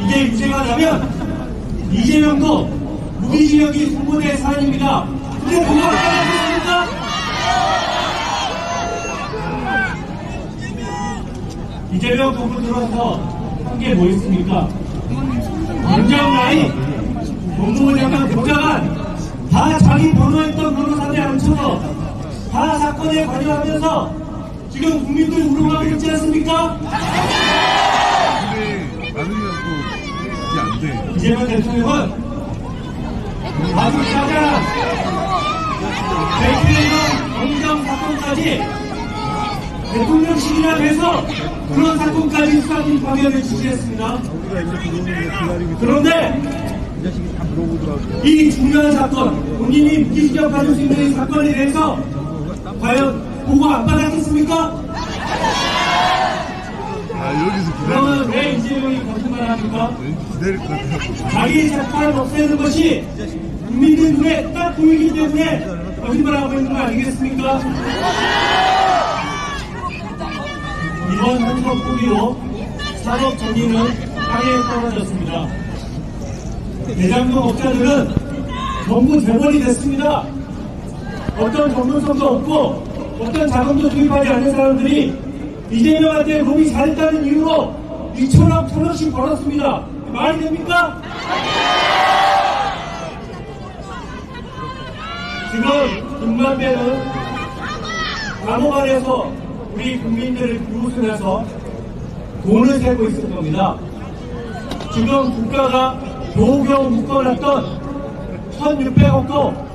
B: 이게 유죄가 나면 이재명도 무기징역이 선고될 사안입니다. 근데 보고 안 받았겠습니까? 이재명 정부 들어서 한 게 뭐 있습니까? 김정라이 법무부 장관 보좌관 다 자기 변호했던 변호사들 앉혀서 다 사건에 관여하면서 지금 국민들 우롱하고 있지 않습니까? 이재명 대통령은 아주 자잘한 대통령 정정 사건까지 대통령실이라 해서 그런 사건까지 수사팀 파견을 지시했습니다. 그런데 이 중요한 사건, 본인이 무기징역 받을 수 있는 이 사건에 대해서 과연 보고 안 받았겠습니까? 그러면 왜 이재명이 거짓말을 합니까? 자기 재판 없애는 것이 국민들 눈에 딱 보이기 때문에 거짓말하고 있는 거 아니겠습니까? 이번 항소 포기로 산업 정의는 땅에 떨어졌습니다. 대장동 업자들은 전부 재벌이 됐습니다. 어떤 전문성도 없고 어떤 자금도 투입하지 않는 사람들이 이재명한테 로비 잘했다는 이유로 2천억, 1,000억씩 벌었습니다. 말이 됩니까? 지금 김만배는 감옥 안에서 우리 국민들을 비웃으면서 돈을 세고 있을 겁니다. 지금 국가가 겨우겨우 묶어놨던 1,600억도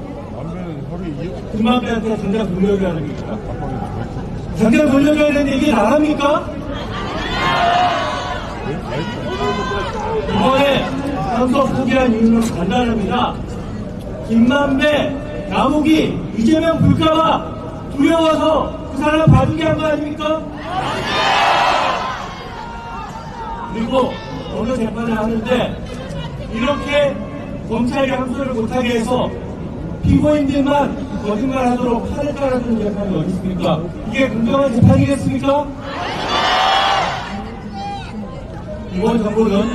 B: 김만배한테 당장 돌려줘야 됩니까? 당장 돌려줘야 되는데 이게 나랍니까? 이번에 항소 포기한 이유는 간단합니다. 김만배, 남욱이 이재명 불까봐 두려워서 그 사람 봐주게 한 거 아닙니까? 그리고 어느 재판을 하는데 이렇게 검찰이 항소를 못하게 해서 피고인들만 거짓말하도록 판을 깔아주는 재판이 어디 있습니까? 이게 공정한 재판이겠습니까? 이번 정부는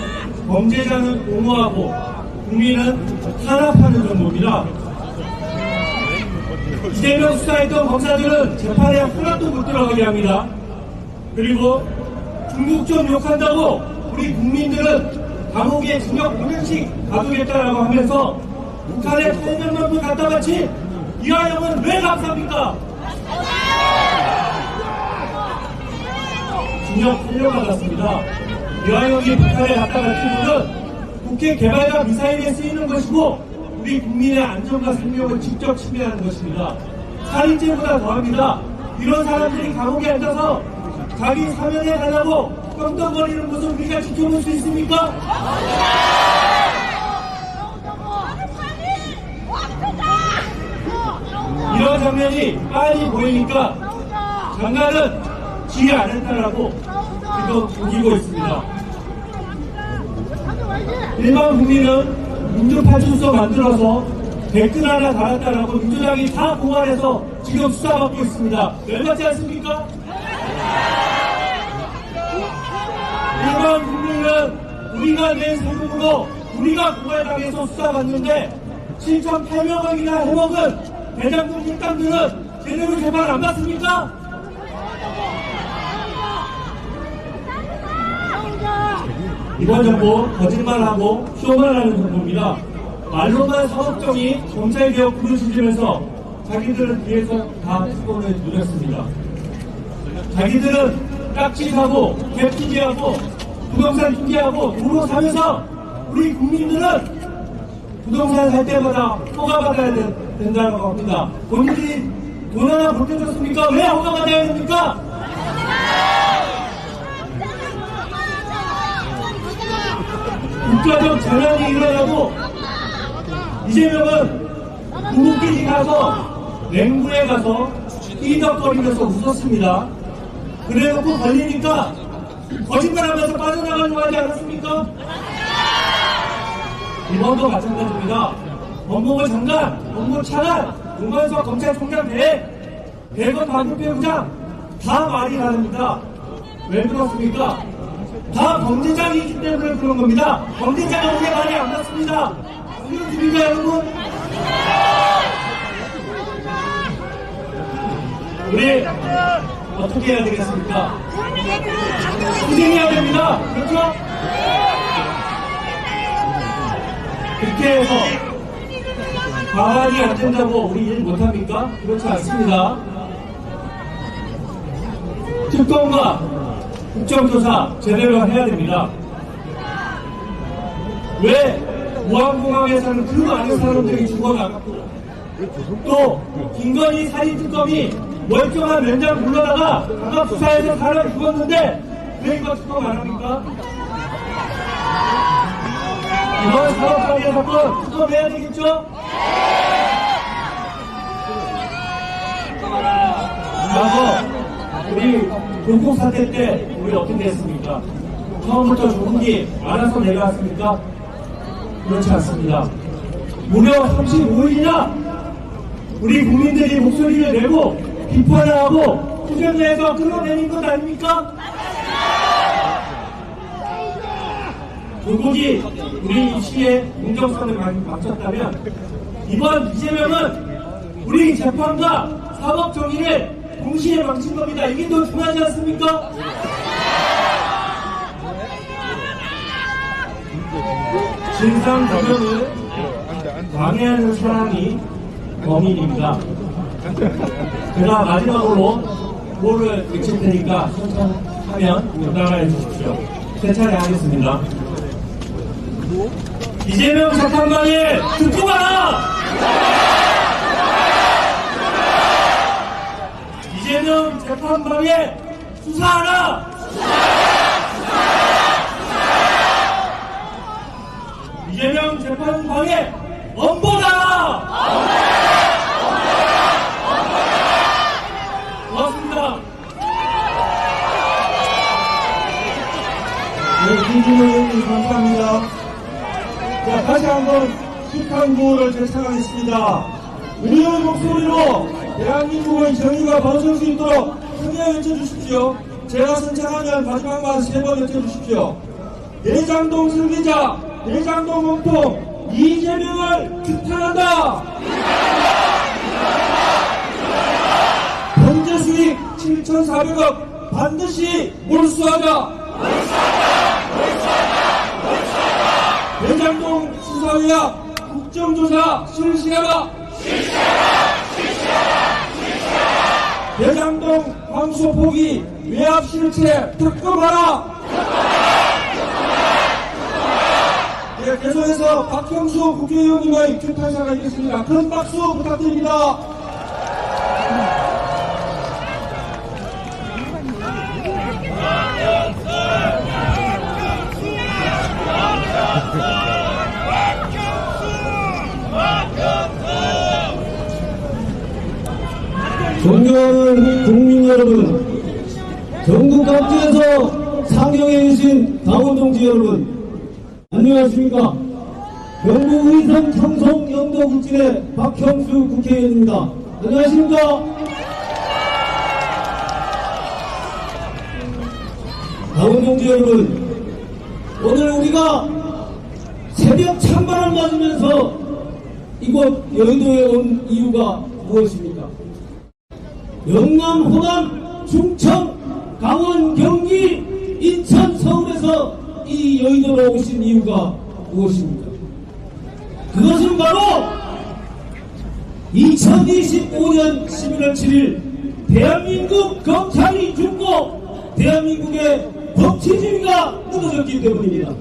B: 범죄자는 옹호하고 국민은 탄압하는 정부입니다. 이재명 수사했던 검사들은 재판에 하나도 못 들어가게 합니다. 그리고 중국 좀 욕한다고 우리 국민들은 감옥에 징역 5년씩 가두겠다라고 하면서 북한에 8년만 더 갖다 바친 이화영은 왜 감사합니까? 징역 8년 받았습니다. 이화영이 북한에 갖다 바친 분은 국회 개발과 미사일에 쓰이는 것이고 우리 국민의 안전과 생명을 직접 침해하는 것입니다. 살인죄보다 더합니다. 이런 사람들이 감옥에 앉아서 자기 사면에 가려고 떵떵거리는 것을 우리가 지켜볼 수 있습니까? 이런 장면이 빨리 보이니까 장관은 지휘 안 했다라고 지금 우기고 있습니다. 일반 국민은 민주파출소 만들어서 댓글 하나 달았다라고 민주당이 다 고발해서 지금 수사받고 있습니다. 열받지 않습니까? 일반 국민은 우리가 낸 세금으로 우리가 고발당해서 수사받는데 7,800억이나 해먹은 대장동 일당들은 제대로 재판 안 받습니까? 이번 정부 거짓말하고 쇼만 하는 정부입니다. 말로만 사업정의 검찰개혁 부르짖으면서 자기들을 뒤에서 다 특권을 누렸습니다. 자기들은 딱지 사고 갭 투기하고 부동산 투기하고 도로 사면서 우리 국민들은 부동산 살 때마다 허가받아야 된다고 합니다. 본인들이 돈 하나 보태줬습니까? 왜 허가받아야 됩니까? 국가적 재난이 일어나고 이재명은 구국끼리 가서 맹구에 가서 삐덕거리면서 웃었습니다. 그래놓고 걸리니까 거짓말하면서 빠져나가려고 하지 않았습니까? 이번도 마찬가지입니다. 법무부 장관, 법무부 차관, 문관석 검찰총장 대검 방통위원장 다 말이 다릅니다. 왜 그렇습니까? 다 범죄자이기 때문에 그런 겁니다. 범죄자가 오게 말이 안 맞습니다. 그렇습니까, 여러분? 우리 어떻게 해야 되겠습니까? 투쟁해야 됩니다. 그렇죠? 그렇게 해서 가만히 안 된다고 우리 일 못합니까? 그렇지 않습니다. 특검과 국정조사 제대로 해야 됩니다. 왜 무한공항에서는 그 많은 사람들이 죽어나갔고 또 김건희 살인특검이 멀쩡한 면장 불러다가 강압수사에서 사람이 죽었는데 왜 이거 특검 안 합니까? 이번 사업관계 사건 특검해야 되겠죠? 그래서 우리 불법 사태 때 우리 어떻게 했습니까? 처음부터 조금기 알아서 내려왔습니까? 그렇지 않습니다. 무려 35일이나 우리 국민들이 목소리를 내고 비판을 하고 투쟁해서 끌어내는 것 아닙니까? 조국이 우리 시의 공정성을 망쳤다면 이번 이재명은 우리 재판과 사법 정의를 동시에 망친 겁니다. 이게 더 중요하지 않습니까? 진상 규명을 방해하는 사람이 범인입니다. 제가 마지막으로 뭐를 외칠 테니까 선창하면 따라해 주십시오. 세 차례 하겠습니다. 이재명 재판관이 듣고 가라! 이재명 재판관에 수사하라! 이재명 재판관에 엄벌하라! 고맙습니다. 네, 김준호 의원님 감사합니다. 자, 다시 한번 축한 구호를 제청하겠습니다. 우리의 목소리로 대한민국의 정의가 번질 수 있도록 크게 외쳐주십시오. 제가 선창하면 마지막 말 3번 외쳐주십시오. 대장동 설계자, 대장동 원통 이재명을 규탄한다. 범죄 수익 7,400억 반드시 몰수하자. 대장동 수사위와 국정조사 실시하라. 대장동 황소 포기 외압 실체 특검하라. 네, 계속해서 박형수 국회의원님의 규탄사가 있겠습니다. 큰 박수 부탁드립니다.
F: 존경하는 국민 여러분, 전국 각지에서 상경해 계신 당원동지 여러분, 안녕하십니까? 경북 의성 청송 영도구청의 박형수 국회의원입니다. 안녕하십니까? 당원동지 여러분, 오늘 우리가 새벽 찬바람 맞으면서 이곳 여의도에 온 이유가 무엇입니까? 영남, 호남, 충청, 강원, 경기, 인천, 서울에서 이 여의도로 오신 이유가 무엇입니까? 그것은 바로 2025년 11월 7일 대한민국 검찰이 죽고 대한민국의 법치주의가 무너졌기 때문입니다.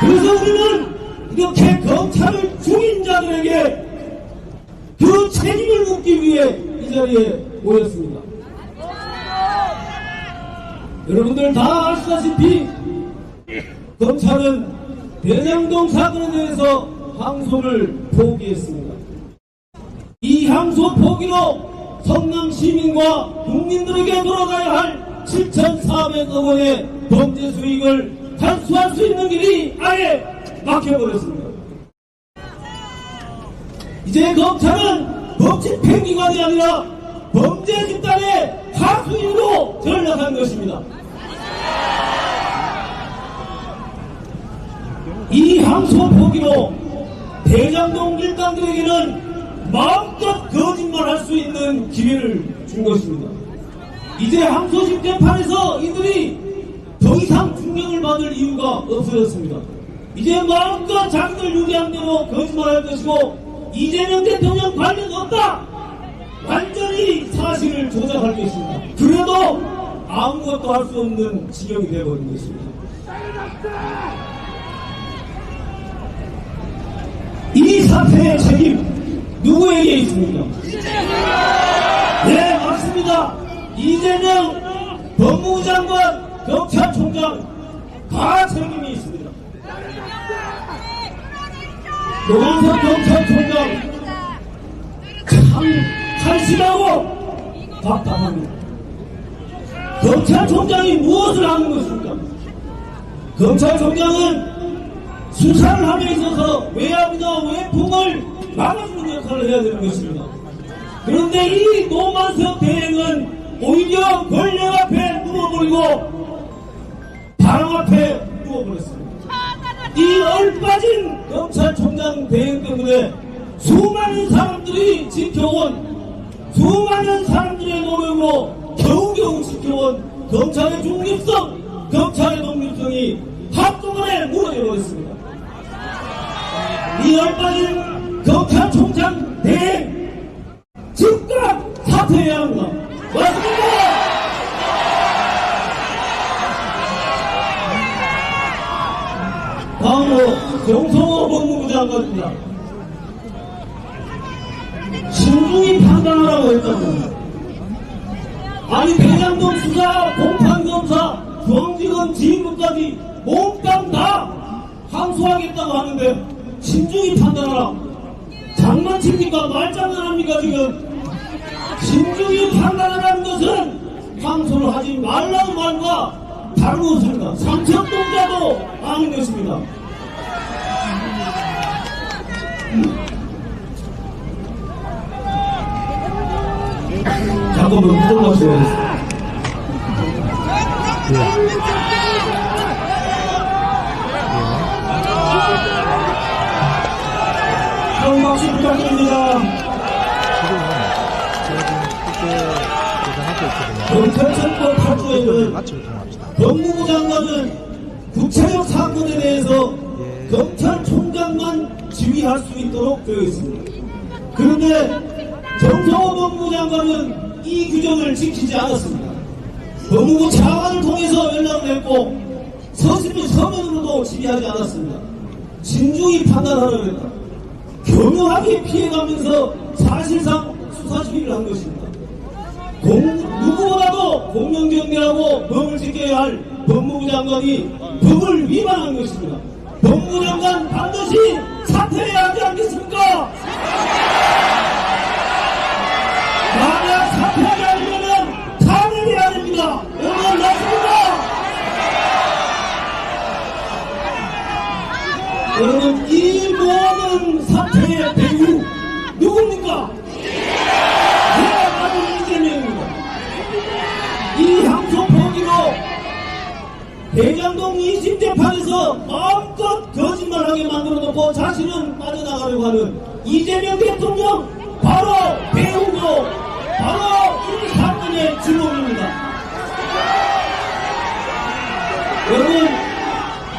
F: 그래서 우리는 이렇게 검찰을 죽인 자들에게 그 책임을 묻기 위해 이 자리에 모였습니다. 여러분들 다 아시다시피 검찰은 대장동 사건에 대해서 항소를 포기했습니다. 이 항소 포기로 성남 시민과 국민들에게 돌아가야 할 7,400억 원의 범죄 수익을 탈수할 수 있는 길이 아예 막혀버렸습니다. 이제 검찰은 법치 팽기관이 아니라 범죄 집단의 하수인으로 전락한 것입니다. 이 항소 포기로 대장동 일당들에게는 마음껏 거짓말할 수 있는 기회를 준 것입니다. 이제 항소심 재판에서 이들이 더 이상 중형을 받을 이유가 없어졌습니다. 이제 마음껏 자기들 유리한 대로 거짓말할 것이고 이재명 대통령 관련 없다! 완전히 사실을 조작할 것입니다. 그래도 아무것도 할 수 없는 지경이 되어버린 것입니다. 이 사태의 책임 누구에게 있습니까? 네, 맞습니다. 이재명 법무부 장관, 검찰총장 다 책임이 있습니다. 노영석 검찰총장 참 한심하고 답답합니다. 검찰총장이 무엇을 하는 것입니까? 검찰총장은 수사를 함에 있어서 외압이나 외풍을 막아주는 역할을 해야 되는 것입니다. 그런데 이 노만석 대행은 오히려 권력 앞에 누워버리고 바람 앞에 누워버렸습니다. 이 얼빠진 검찰총장 대행 때문에 수많은 사람들이 지켜온, 수많은 사람들의 노력으로 겨우겨우 지켜온 검찰의 중립성, 검찰의 독립성이 한순간에 무너져버렸습니다. 이 얼빠진 검찰총장 대행 즉각 사퇴해야 합니다. 맞습니다. 다음으로 정성호 법무부 장관입니다. 신중히 판단하라고 했다고. 아니 대장동 수사, 공판검사, 중앙지검 지휘부까지 몽땅 다 항소하겠다고 하는데 신중히 판단하라. 장난칩니까? 말장난합니까 지금? 신중히 판단하라는 것은 항소를 하지 말라는 말과 다른 것입니다. 삼척동자도 아는 것입니다. 잠깐만 물어보세요. 한 박수 부탁드립니다. 검찰청법 8조에는 법무부 장관은 구체적 사건에 대해서 검찰총장만 지휘할 수 있도록 되어 있습니다. 그런데 정성호 법무부 장관은 이 규정을 지키지 않았습니다. 법무부 차관을 통해서 연락을 했고 서면으로도 지휘하지 않았습니다. 신중히 판단하라고 했다. 교묘하게 피해가면서 사실상 수사 지휘를 한 것입니다. 누구보다도 공명정대하고 법을 지켜야 할 법무부 장관이 법을 위반한 것입니다. 법무부 장관 반드시 사퇴해야 하지 않겠습니까? 만약 사퇴하지 않으면 탄핵해야 됩니다. 오늘 맞습니다. 여러분, 이 모든 사태의 배우 누굽니까? 네, 바로 이재명입니다. 이 항소 포기로 대장동 2심 재판에서 마음껏 거짓말하게 만들어놓고 자신은 빠져나가려고 하는 이재명 대통령 바로 배우고 바로 이 사건의 주범입니다. 여러분,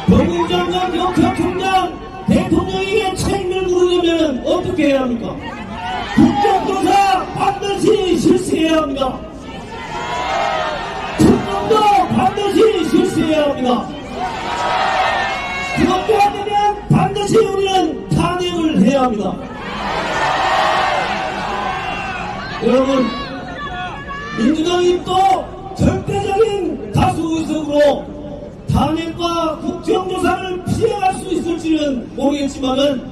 F: 법무장관, 경찰총장, 대통령에게 책임을 물으려면 어떻게 해야 합니까? 국정조사 반드시 실시해야 합니다. 특검도 반드시 실시해야 합니다. 그것도 안 되면 반드시 우리는 탄핵을 해야 합니다. 여러분, 민주당이 또 절대적인 다수 의석으로 탄핵과 국정조사를 피해갈 수 있을지는 모르겠지만은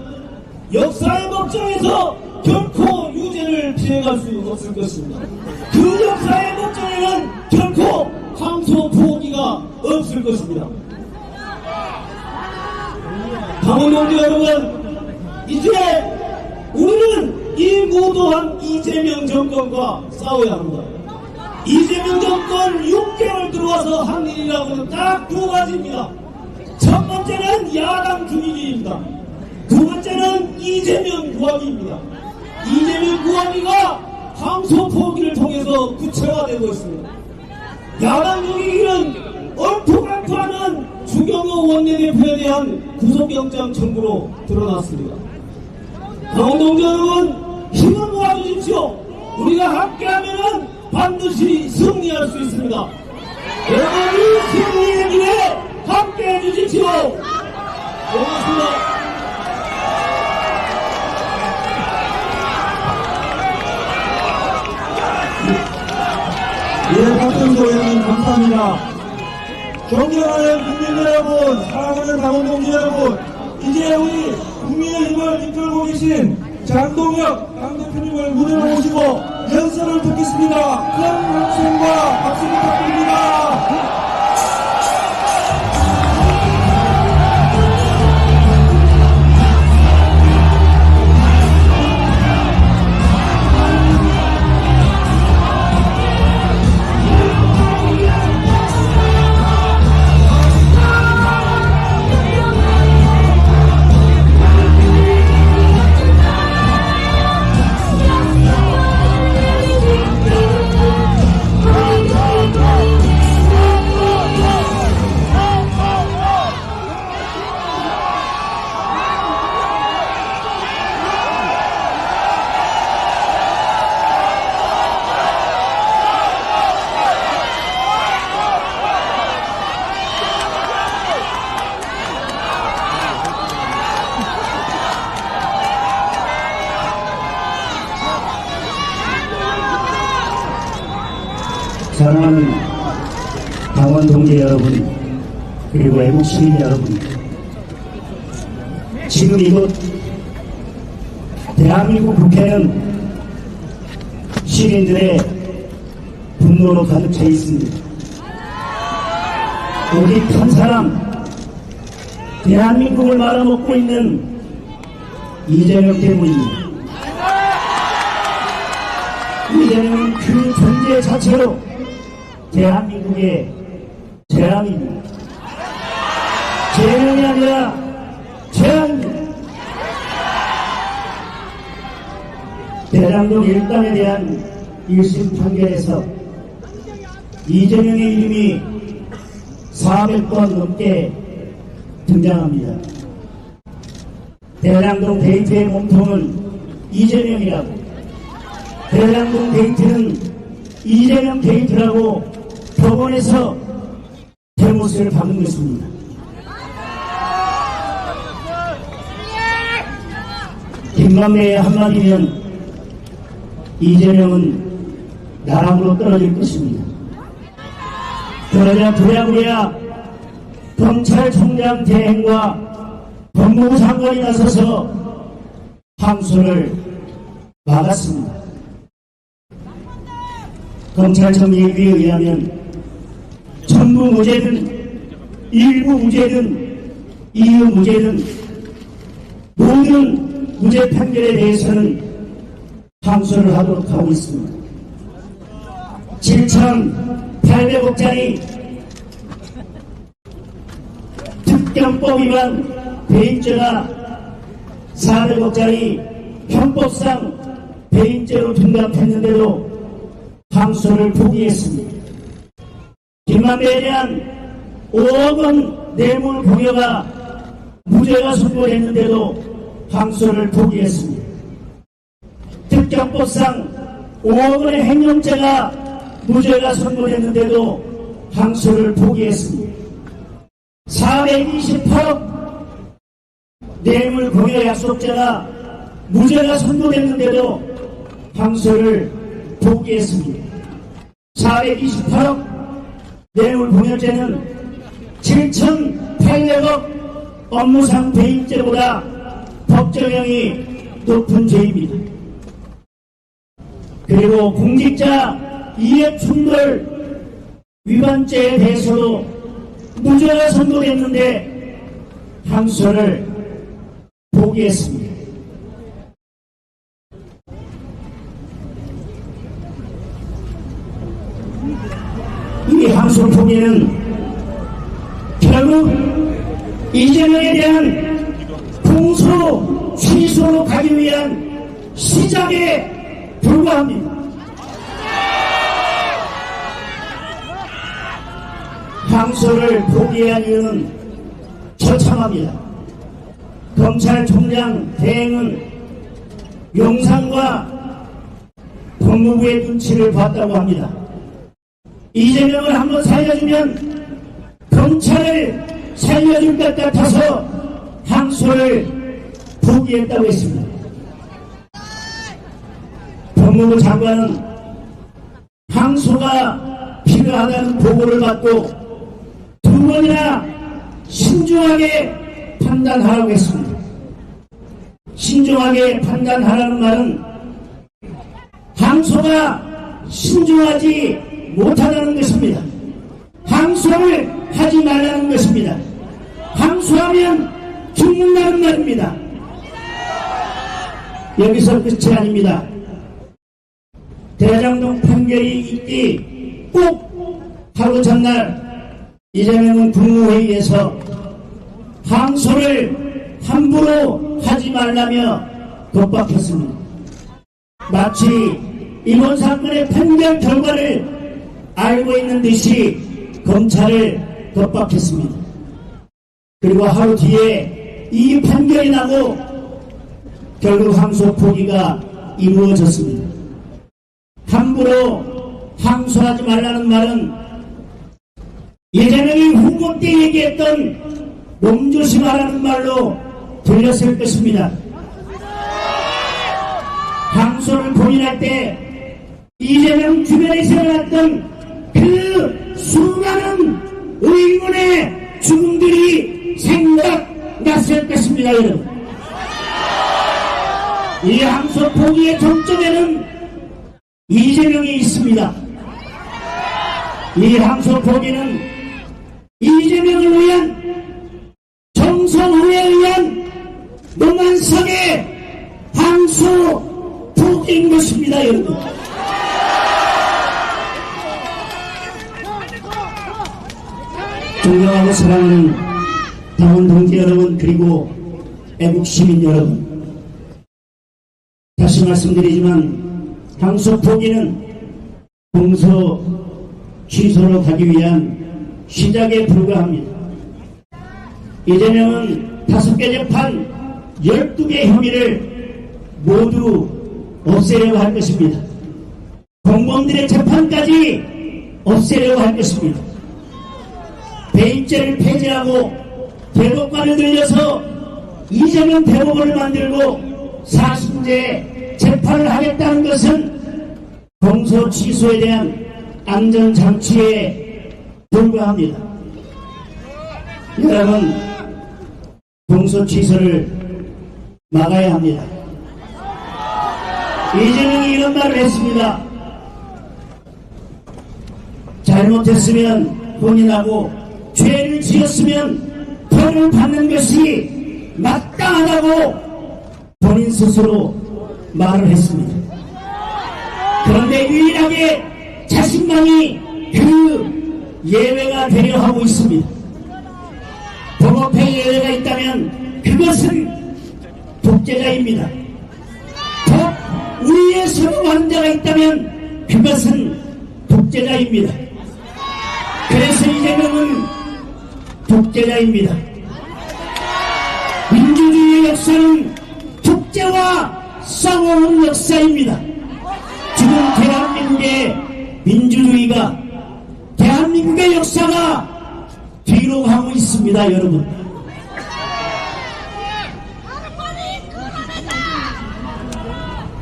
F: 역사의 법정에서 결코 유죄를 피해갈 수 없을 것입니다. 그 역사의 법정에는 결코 항소 포기가 없을 것입니다. 강원동지 여러분, 이제 우리는 이 무도한 이재명 정권과 싸워야 합니다. 이재명 정권 6개월 들어와서 한 일이라고는 딱 두 가지입니다. 첫 번째는 야당 중립입니다. 두 번째는 이재명 구하기입니다. 이재명 구하기가 항소 포기를 통해서 구체화되고 있습니다. 야당 중립기는 얼토당토하는 주경호 원내대표에 대한 구속영장 청구로 드러났습니다. 강원동지 여러분, 힘을 모아주십시오. 우리가 함께하면 반드시 승리할 수 있습니다. 여러분, 이 승리의 길에 함께해 주십시오. 고맙습니다.
B: 예, 박정희 의원님 감사합니다. 존경하는 국민 여러분, 사랑하는 강원동지 여러분, 이제 우리 국민의힘을 이끌고 계신 장동혁 당대표님을 무대로 모시고 연설을 듣겠습니다. 큰 함성과 박수 부탁드립니다.
H: 사랑하는 강원 동지 여러분, 그리고 애국 시민 여러분, 지금 이곳 대한민국 국회는 시민들의 분노로 가득 차 있습니다. 오직 한 사람, 대한민국을 말아먹고 있는 이재명 때문입니다. 이재명은 그 존재 자체로 대한민국의 재앙입니다. 재앙이 아니라 재앙입니다. 대장동 일당에 대한 1심 판결에서 이재명의 이름이 400번 넘게 등장합니다. 대장동 데이트의 몸통은 이재명이라고, 대장동 데이트는 이재명 데이트라고 법원에서 대못을 박은 것입니다. 김만배의 한마디면 이재명은 나락으로 떨어질 것입니다. 그러자 부랴부랴 검찰총장 대행과 법무부 장관이 나서서 항소를 막았습니다. 검찰청 예비에 의하면 전부 무죄든 일부 무죄든 이유 무죄든 모든 무죄 판결에 대해서는 항소를 하도록 하고 있습니다. 7,800억짜리 특경법 위반 배임죄가 400억짜리 형법상 배임죄로 둔갑했는데도 항소를 포기했습니다. 김만배에 대한 5억 원 뇌물 공여가 무죄가 선고됐는데도 항소를 포기했습니다. 특정법상 5억 원의 횡령죄가 무죄가 선고됐는데도 항소를 포기했습니다. 428억 뇌물 공여 약속죄가 무죄가 선고됐는데도 항소를 포기했습니다. 428억 뇌물 공여죄는 7,800억 업무상 배임죄보다 법정형이 높은 죄입니다. 그리고 공직자 이해충돌 위반죄에 대해서도 무죄가 선고됐는데 항소를 포기했습니다. 이 항소 포기는 결국 이재명에 대한 공소 취소로 가기 위한 시작에 불과합니다. 항소를 포기한 이유는 처참합니다. 검찰총장 대행은 용산과 법무부의 눈치를 봤다고 합니다. 이재명을 한번 살려주면 검찰을 살려줄 것 같아서 항소를 포기했다고 했습니다. 법무부 장관은 항소가 필요하다는 보고를 받고 두 번이나 신중하게 판단하라고 했습니다. 신중하게 판단하라는 말은 항소가 신중하지 못하다는 것입니다. 항소를 하지 말라는 것입니다. 항소하면 죽는다는 말입니다. 여기서 끝이 아닙니다. 대장동 판결이 있기 꼭 하루 전날 이재명은 국무회의에서 항소를 함부로 하지 말라며 겁박했습니다. 마치 이번 사건의 판결 결과를 알고 있는 듯이 검찰을 겁박했습니다. 그리고 하루 뒤에 이 판결이 나고 결국 항소 포기가 이루어졌습니다. 함부로 항소하지 말라는 말은 이재명이 후보 때 얘기했던 몸조심하라는 말로 들렸을 것입니다. 항소를 고민할 때 이재명 주변에 세워놨던 그 수많은 의문의 죽음들이 생각났을 것입니다, 여러분. 이 항소 포기의 정점에는 이재명이 있습니다. 이 항소 포기는 이재명을 위한 정성호에 의한 노만석의 항소 포기인 것입니다, 여러분. 존경하고 사랑하는 당원 동지 여러분, 그리고 애국 시민 여러분, 다시 말씀드리지만 항소 포기는 공소 취소로 가기 위한 시작에 불과합니다. 이재명은 5개 재판 12개 혐의를 모두 없애려고 할 것입니다. 공무원들의 재판까지 없애려고 할 것입니다. 배임죄를 폐지하고 대법관을 늘려서 이재명 대법원을 만들고 사심제 재판을 하겠다는 것은 공소 취소에 대한 안전장치에 불과합니다. 여러분, 공소 취소를 막아야 합니다. 이재명이 이런 말을 했습니다. 잘못했으면 혼인하고 죄를 지었으면 벌을 받는 것이 마땅하다고 본인 스스로 말을 했습니다. 그런데 유일하게 자신만이 그 예외가 되려 하고 있습니다. 법업회 예외가 있다면 그것은 독재자입니다. 법 위에 선고한 자가 있다면 그것은 독재자입니다. 그래서 이재명은 독재자입니다. 민주주의의 역사는 독재와 싸워온 역사입니다. 지금 대한민국의 민주주의가, 대한민국의 역사가 뒤로 가고 있습니다, 여러분.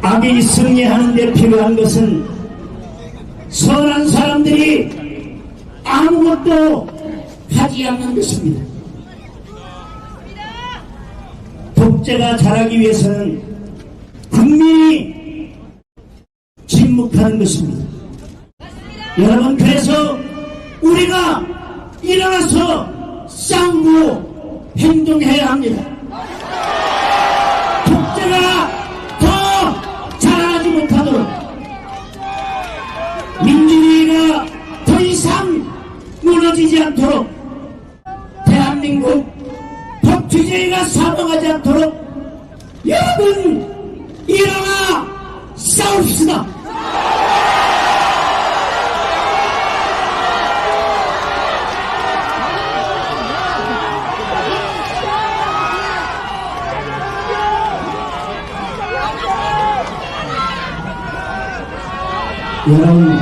H: 악이 승리하는 데 필요한 것은 선한 사람들이 아무것도 하지 않는 것입니다. 독재가 자라기 위해서는 국민이 침묵하는 것입니다. 여러분, 그래서 우리가 일어나서 싸우고 행동해야 합니다. 독재가 더 자라나지 못하도록, 민주주의가 더 이상 무너지지 않도록, 대한민국 법치주의가 사망하지 않도록 여러분 일어나 싸웁시다. 여러분,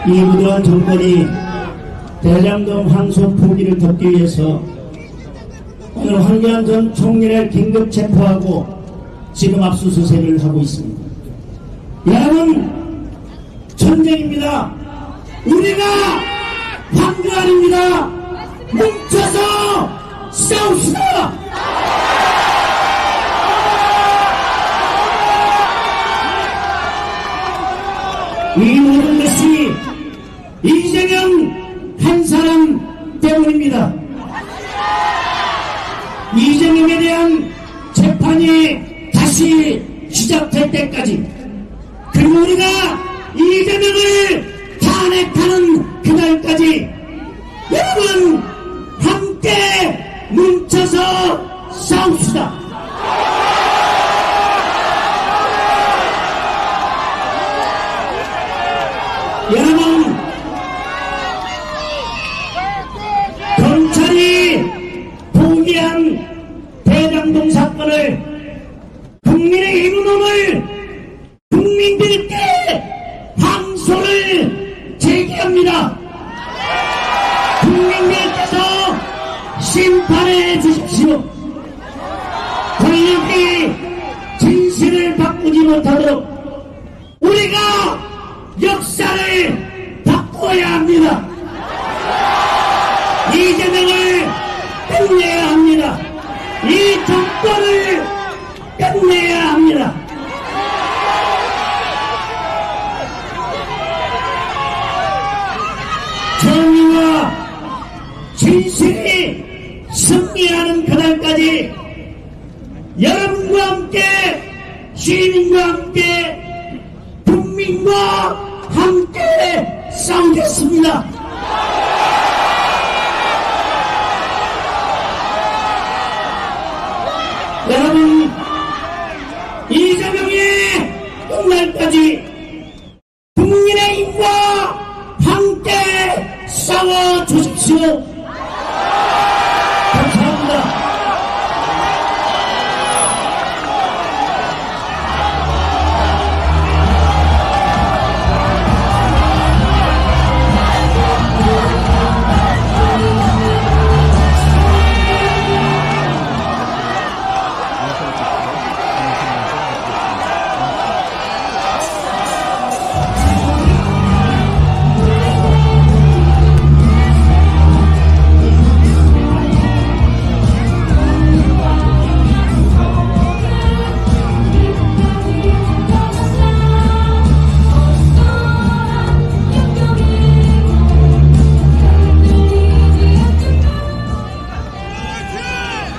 H: 이 무도한 정권이 대장동 항소 포기를 덮기 위해서 오늘 황교안 전 총리를 긴급 체포하고 지금 압수수색을 하고 있습니다. 여러분, 전쟁입니다. 우리가 황교안입니다. 뭉쳐서 싸웁시다. 이 모든 것이 이재명 한 사람 때문입니다. 이재명에 대한 재판이 다시 시작될 때까지, 그리고 우리가 이재명을 탄핵하는 그날까지 여러분 함께 뭉쳐서 싸웁시다. 여러분, 검찰이 포기한 대장동 사건을, 국민의힘을 국민들께 항소를 제기합니다. 국민들께서 심판해 주십시오. 권력이 진실을 바꾸지 못하도록 우리가 역사를 바꿔야 합니다. 이재명을 끝내야 합니다. 이 정권을 끝내야 합니다. 정의와 진실이 승리하는 그날까지 여러분과 함께, 시민과 함께, 국민과 함께 싸우겠습니다. 여러분, 이재명의 끝날까지 국민의힘과 함께 싸워 주십시오. 감사합니다.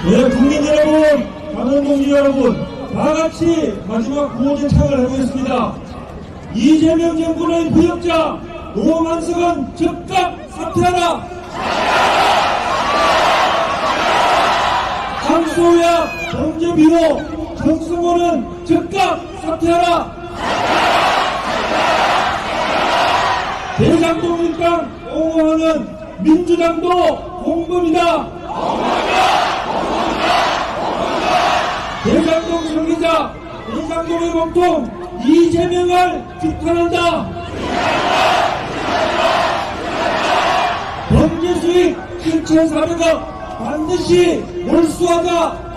B: 네, 국민 여러분, 강원동지 여러분, 다같이 마지막 구호제창을 해보겠습니다. 이재명 정권의 부역자 노만석은 즉각 사퇴하라. 항소야 범죄비로 정승호는 즉각 사퇴하라. 대장동 일당 옹호하는 민주당도
F: 공범이다. 대장동 성기자 대장동의 몸통 이재명을 규탄한다. 범죄 수익 7,400억 반드시 몰수하자.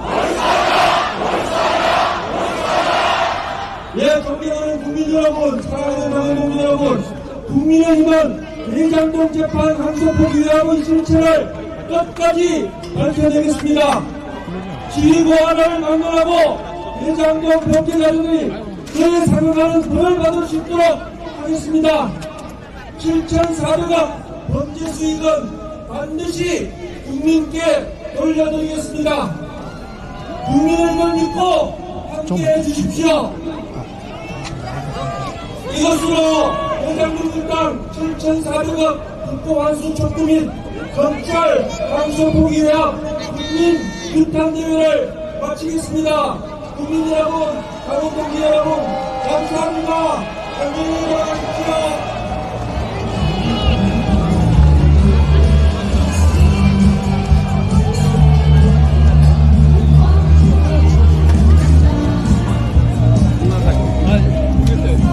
F: 예, 존경하는 국민 여러분, 사랑하는 당원 동지 여러분, 국민의힘은 대장동 재판 항소포기 위함의 실체를 끝까지 밝혀내겠습니다. 지휘보안을 막론하고 대장동 범죄자들이 그에 상응하는 벌을 받을 수 있도록 하겠습니다. 7,400억 범죄 수익은 반드시 국민께 돌려드리겠습니다. 국민의힘을 믿고 함께해 주십시오. 이것으로 대장동 일당 7,400억 국고 환수 촉구 및 검찰 항소 포기 위함 국민 규탄 대회를 마치겠습니다. 국민 여러분, 당원 동지 여러분, 감사합니다. 안녕히 돌아가십시오.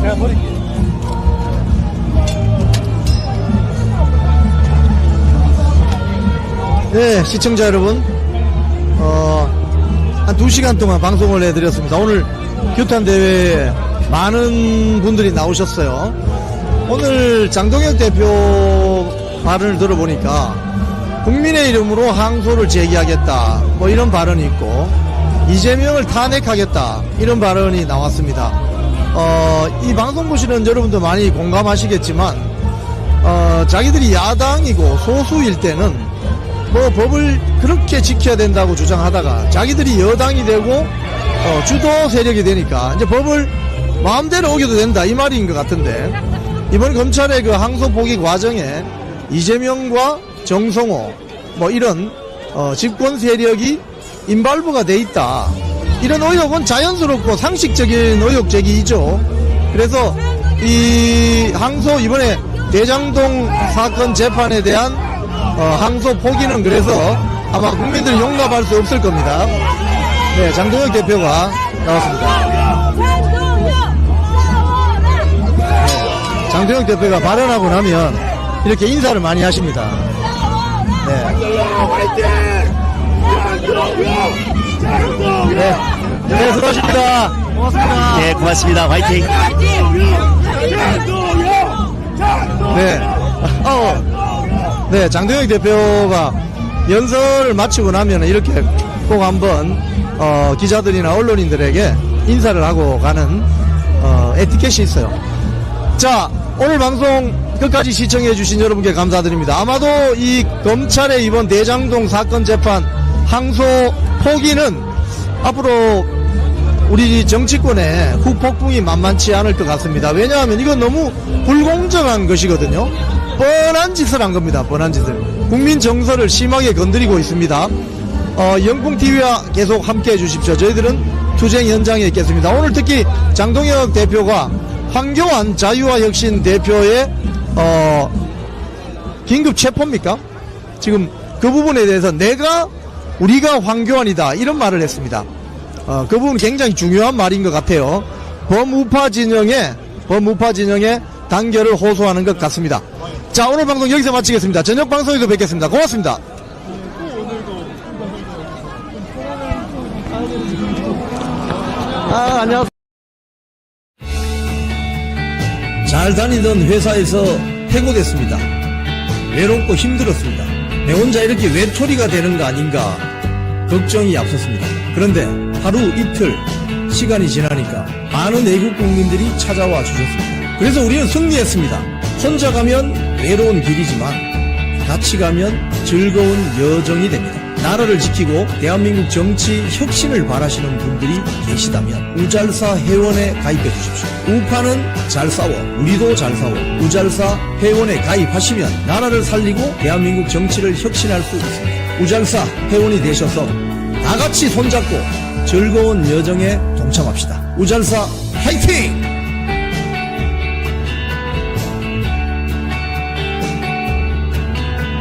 A: 제가 버릴게요.
C: 네, 시청자 여러분, 한 2시간 동안 방송을 해드렸습니다. 오늘 규탄대회에 많은 분들이 나오셨어요. 오늘 장동혁 대표 발언을 들어보니까 국민의 이름으로 항소를 제기하겠다, 뭐 이런 발언이 있고, 이재명을 탄핵하겠다, 이런 발언이 나왔습니다. 이 방송 보시는 여러분도 많이 공감하시겠지만, 자기들이 야당이고 소수일 때는 뭐 법을 그렇게 지켜야 된다고 주장하다가 자기들이 여당이 되고 주도 세력이 되니까 이제 법을 마음대로 어겨도 된다, 이 말인 것 같은데, 이번 검찰의 그 항소 포기 과정에 이재명과 정성호 뭐 이런 집권 세력이 인발부가 돼 있다, 이런 의혹은 자연스럽고 상식적인 의혹 제기이죠. 그래서 이 항소, 이번에 대장동 사건 재판에 대한 항소 포기는 그래서 아마 국민들이 용납할 수 없을 겁니다. 네, 장동혁 대표가 나왔습니다. 네, 장동혁 대표가 발언하고 나면 이렇게 인사를 많이 하십니다. 네, 네, 수고하십니다. 고맙습니다.
H: 네, 고맙습니다. 화이팅!
C: 네, 네, 장동혁 대표가 연설을 마치고 나면 이렇게 꼭 한번 기자들이나 언론인들에게 인사를 하고 가는 에티켓이 있어요. 자, 오늘 방송 끝까지 시청해 주신 여러분께 감사드립니다. 아마도 이 검찰의 이번 대장동 사건 재판 항소 포기는 앞으로 우리 정치권의 후폭풍이 만만치 않을 것 같습니다. 왜냐하면 이건 너무 불공정한 것이거든요. 뻔한 짓을 한 겁니다. 뻔한 짓을. 국민 정서를 심하게 건드리고 있습니다. 영풍TV와 계속 함께 해주십시오. 저희들은 투쟁 현장에 있겠습니다. 오늘 특히 장동혁 대표가 황교안 자유와혁신 대표의 긴급 체포입니까? 지금 그 부분에 대해서 우리가 황교안이다, 이런 말을 했습니다. 그 부분 굉장히 중요한 말인 것 같아요. 범우파 진영의 단결을 호소하는 것 같습니다. 자, 오늘 방송 여기서 마치겠습니다. 저녁 방송에서 뵙겠습니다. 고맙습니다. 안녕하세요. 잘 다니던 회사에서 해고됐습니다. 외롭고 힘들었습니다. 내 혼자 이렇게 외톨이가 되는 거 아닌가 걱정이 앞섰습니다. 그런데 하루 이틀 시간이 지나니까 많은 외국 국민들이 찾아와 주셨습니다. 그래서 우리는 승리했습니다. 혼자 가면 외로운 길이지만 같이 가면 즐거운 여정이 됩니다. 나라를 지키고 대한민국 정치 혁신을 바라시는 분들이 계시다면 우잘사 회원에 가입해 주십시오. 우파는 잘 싸워, 우리도 잘 싸워. 우잘사 회원에 가입하시면 나라를 살리고 대한민국 정치를 혁신할 수 있습니다. 우잘사 회원이 되셔서 다 같이 손잡고 즐거운 여정에 동참합시다. 우잘사 화이팅!